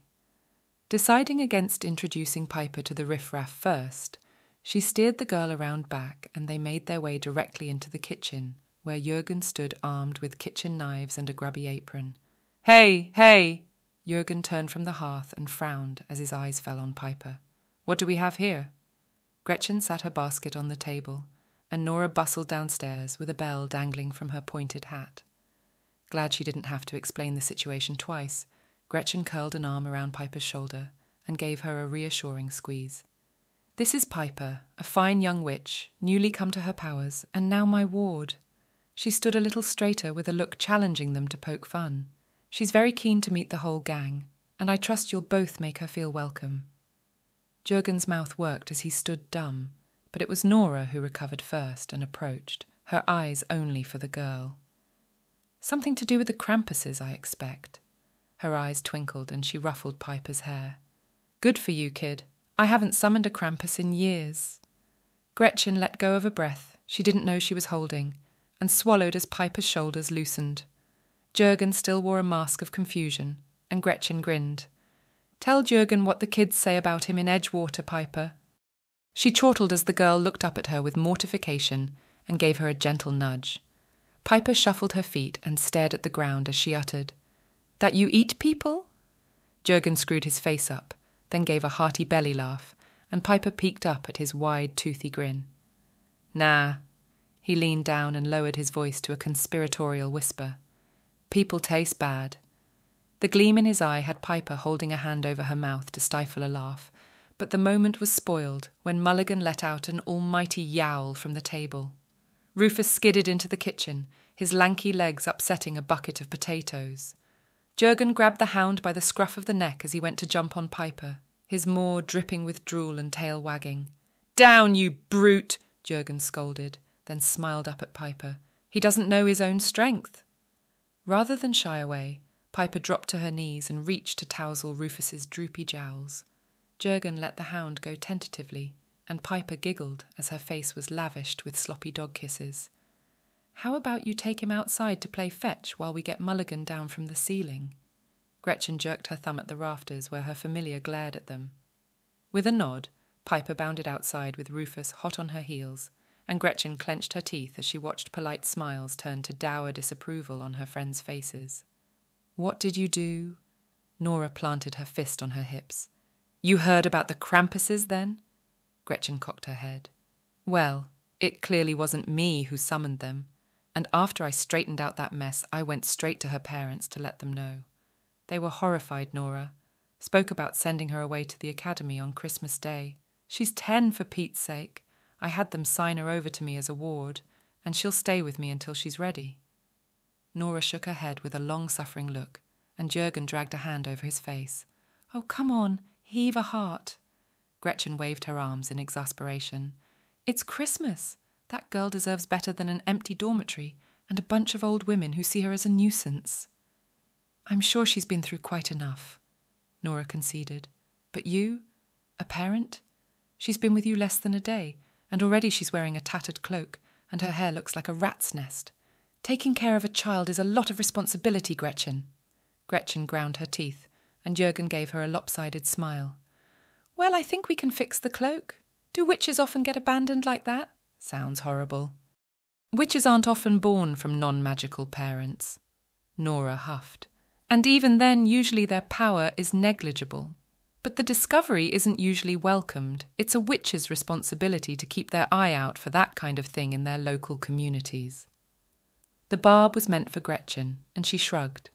Deciding against introducing Piper to the riffraff first, she steered the girl around back and they made their way directly into the kitchen, where Jurgen stood armed with kitchen knives and a grubby apron. "Hey, hey!" Jurgen turned from the hearth and frowned as his eyes fell on Piper. "What do we have here?" Gretchen sat her basket on the table, and Nora bustled downstairs with a bell dangling from her pointed hat. Glad she didn't have to explain the situation twice, Gretchen curled an arm around Piper's shoulder and gave her a reassuring squeeze. "This is Piper, a fine young witch, newly come to her powers, and now my ward." She stood a little straighter with a look challenging them to poke fun. "She's very keen to meet the whole gang, and I trust you'll both make her feel welcome." Jurgen's mouth worked as he stood dumb, but it was Nora who recovered first and approached, her eyes only for the girl. "Something to do with the Krampuses, I expect." Her eyes twinkled and she ruffled Piper's hair. "Good for you, kid. I haven't summoned a Krampus in years." Gretchen let go of a breath she didn't know she was holding and swallowed as Piper's shoulders loosened. Jurgen still wore a mask of confusion, and Gretchen grinned. "Tell Jurgen what the kids say about him in Edgewater, Piper." She chortled as the girl looked up at her with mortification and gave her a gentle nudge. Piper shuffled her feet and stared at the ground as she uttered, "That you eat people?" Jurgen screwed his face up, then gave a hearty belly laugh, and Piper peeked up at his wide, toothy grin. "Nah." He leaned down and lowered his voice to a conspiratorial whisper. "People taste bad." The gleam in his eye had Piper holding a hand over her mouth to stifle a laugh, but the moment was spoiled when Mulligan let out an almighty yowl from the table. Rufus skidded into the kitchen, his lanky legs upsetting a bucket of potatoes. Jurgen grabbed the hound by the scruff of the neck as he went to jump on Piper, his maw dripping with drool and tail wagging. "Down, you brute!" Jurgen scolded, then smiled up at Piper. "He doesn't know his own strength." Rather than shy away, Piper dropped to her knees and reached to tousle Rufus's droopy jowls. Jurgen let the hound go tentatively, and Piper giggled as her face was lavished with sloppy dog kisses. "How about you take him outside to play fetch while we get Mulligan down from the ceiling?" Gretchen jerked her thumb at the rafters where her familiar glared at them. With a nod, Piper bounded outside with Rufus hot on her heels, and Gretchen clenched her teeth as she watched polite smiles turn to dour disapproval on her friends' faces. "What did you do?" Nora planted her fist on her hips. "You heard about the Krampuses, then?" Gretchen cocked her head. "Well, it clearly wasn't me who summoned them, and after I straightened out that mess, I went straight to her parents to let them know. They were horrified, Nora. Spoke about sending her away to the academy on Christmas Day. She's 10, for Pete's sake. I had them sign her over to me as a ward, and she'll stay with me until she's ready." Nora shook her head with a long-suffering look, and Jürgen dragged a hand over his face. "Oh, come on, heave a heart." Gretchen waved her arms in exasperation. "It's Christmas. That girl deserves better than an empty dormitory and a bunch of old women who see her as a nuisance." "I'm sure she's been through quite enough," Nora conceded. "But you, a parent? She's been with you less than a day, and already she's wearing a tattered cloak, and her hair looks like a rat's nest. Taking care of a child is a lot of responsibility, Gretchen." Gretchen ground her teeth, and Jürgen gave her a lopsided smile. "Well, I think we can fix the cloak. Do witches often get abandoned like that? Sounds horrible." "Witches aren't often born from non-magical parents," Nora huffed. "And even then, usually their power is negligible. But the discovery isn't usually welcomed. It's a witch's responsibility to keep their eye out for that kind of thing in their local communities." The barb was meant for Gretchen, and she shrugged.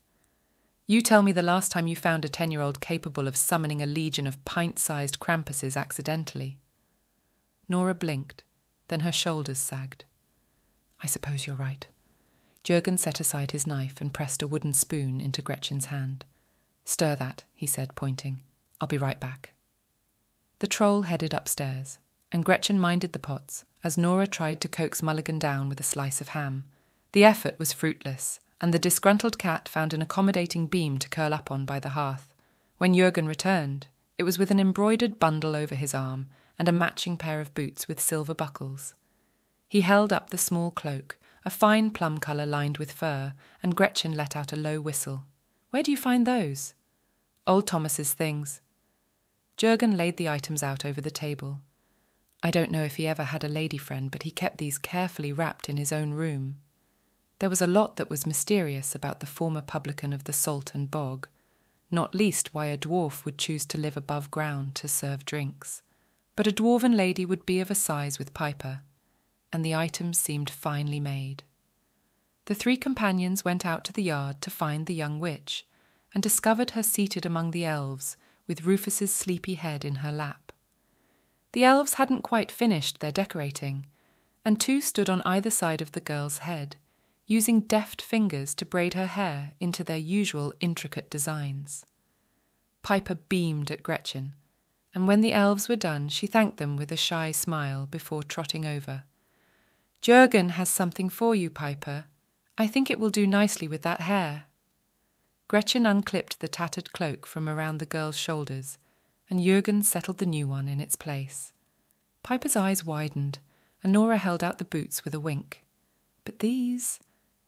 "You tell me the last time you found a 10-year-old capable of summoning a legion of pint-sized Krampuses accidentally." Nora blinked, then her shoulders sagged. "I suppose you're right." Jürgen set aside his knife and pressed a wooden spoon into Gretchen's hand. "Stir that," he said, pointing. "I'll be right back." The troll headed upstairs, and Gretchen minded the pots as Nora tried to coax Mulligan down with a slice of ham. The effort was fruitless, and the disgruntled cat found an accommodating beam to curl up on by the hearth. When Jürgen returned, it was with an embroidered bundle over his arm and a matching pair of boots with silver buckles. He held up the small cloak, a fine plum colour lined with fur, and Gretchen let out a low whistle. "Where do you find those?" "Old Thomas's things." Jürgen laid the items out over the table. I don't know if he ever had a lady friend, but he kept these carefully wrapped in his own room. There was a lot that was mysterious about the former publican of the Salt and Bog, not least why a dwarf would choose to live above ground to serve drinks. But a dwarven lady would be of a size with Piper, and the items seemed finely made. The three companions went out to the yard to find the young witch, and discovered her seated among the elves, with Rufus's sleepy head in her lap. The elves hadn't quite finished their decorating, and two stood on either side of the girl's head, using deft fingers to braid her hair into their usual intricate designs. Piper beamed at Gretchen, and when the elves were done, she thanked them with a shy smile before trotting over. "Jürgen has something for you, Piper. I think it will do nicely with that hair." Gretchen unclipped the tattered cloak from around the girl's shoulders, and Jürgen settled the new one in its place. Piper's eyes widened, and Nora held out the boots with a wink. "But these—"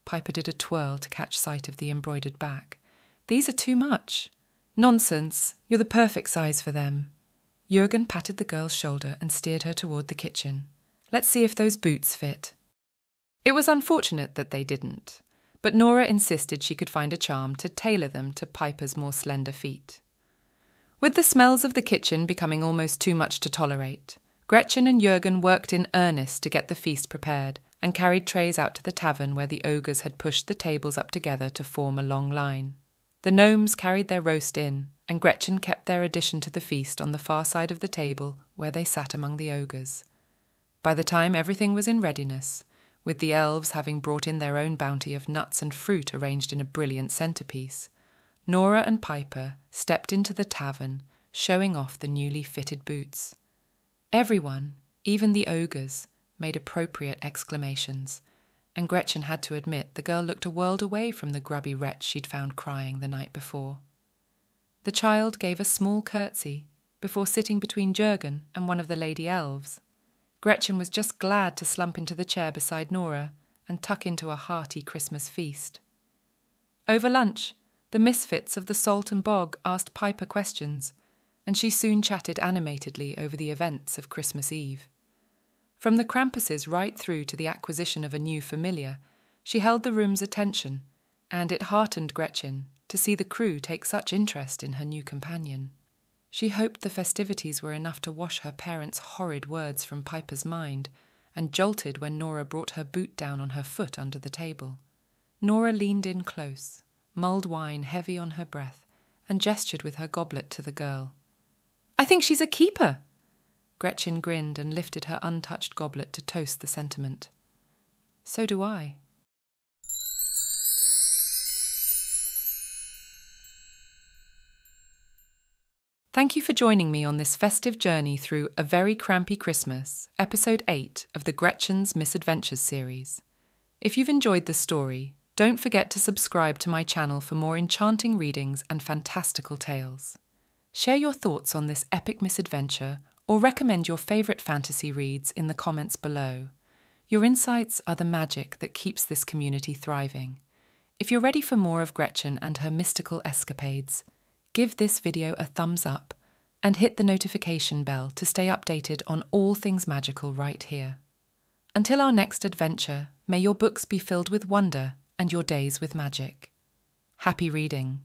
Piper did a twirl to catch sight of the embroidered back. "These are too much." "Nonsense. You're the perfect size for them." Jürgen patted the girl's shoulder and steered her toward the kitchen. "Let's see if those boots fit." It was unfortunate that they didn't, but Nora insisted she could find a charm to tailor them to Piper's more slender feet. With the smells of the kitchen becoming almost too much to tolerate, Gretchen and Jürgen worked in earnest to get the feast prepared and carried trays out to the tavern where the ogres had pushed the tables up together to form a long line. The gnomes carried their roast in, and Gretchen kept their addition to the feast on the far side of the table where they sat among the ogres. By the time everything was in readiness, with the elves having brought in their own bounty of nuts and fruit arranged in a brilliant centrepiece, Nora and Piper stepped into the tavern, showing off the newly fitted boots. Everyone, even the ogres, made appropriate exclamations, and Gretchen had to admit the girl looked a world away from the grubby wretch she'd found crying the night before. The child gave a small curtsy before sitting between Jürgen and one of the lady elves. Gretchen was just glad to slump into the chair beside Nora and tuck into a hearty Christmas feast. Over lunch, the misfits of the Salt and Bog asked Piper questions, and she soon chatted animatedly over the events of Christmas Eve. From the Krampuses right through to the acquisition of a new familiar, she held the room's attention, and it heartened Gretchen to see the crew take such interest in her new companion. She hoped the festivities were enough to wash her parents' horrid words from Piper's mind, and jolted when Nora brought her boot down on her foot under the table. Nora leaned in close, mulled wine heavy on her breath, and gestured with her goblet to the girl. "I think she's a keeper." Gretchen grinned and lifted her untouched goblet to toast the sentiment. So do I. Thank you for joining me on this festive journey through A Very Crampy Christmas, Episode 8 of the Gretchen's Misadventures series. If you've enjoyed the story, don't forget to subscribe to my channel for more enchanting readings and fantastical tales. Share your thoughts on this epic misadventure or recommend your favourite fantasy reads in the comments below. Your insights are the magic that keeps this community thriving. If you're ready for more of Gretchen and her mystical escapades, give this video a thumbs up and hit the notification bell to stay updated on all things magical right here. Until our next adventure, may your books be filled with wonder and your days with magic. Happy reading!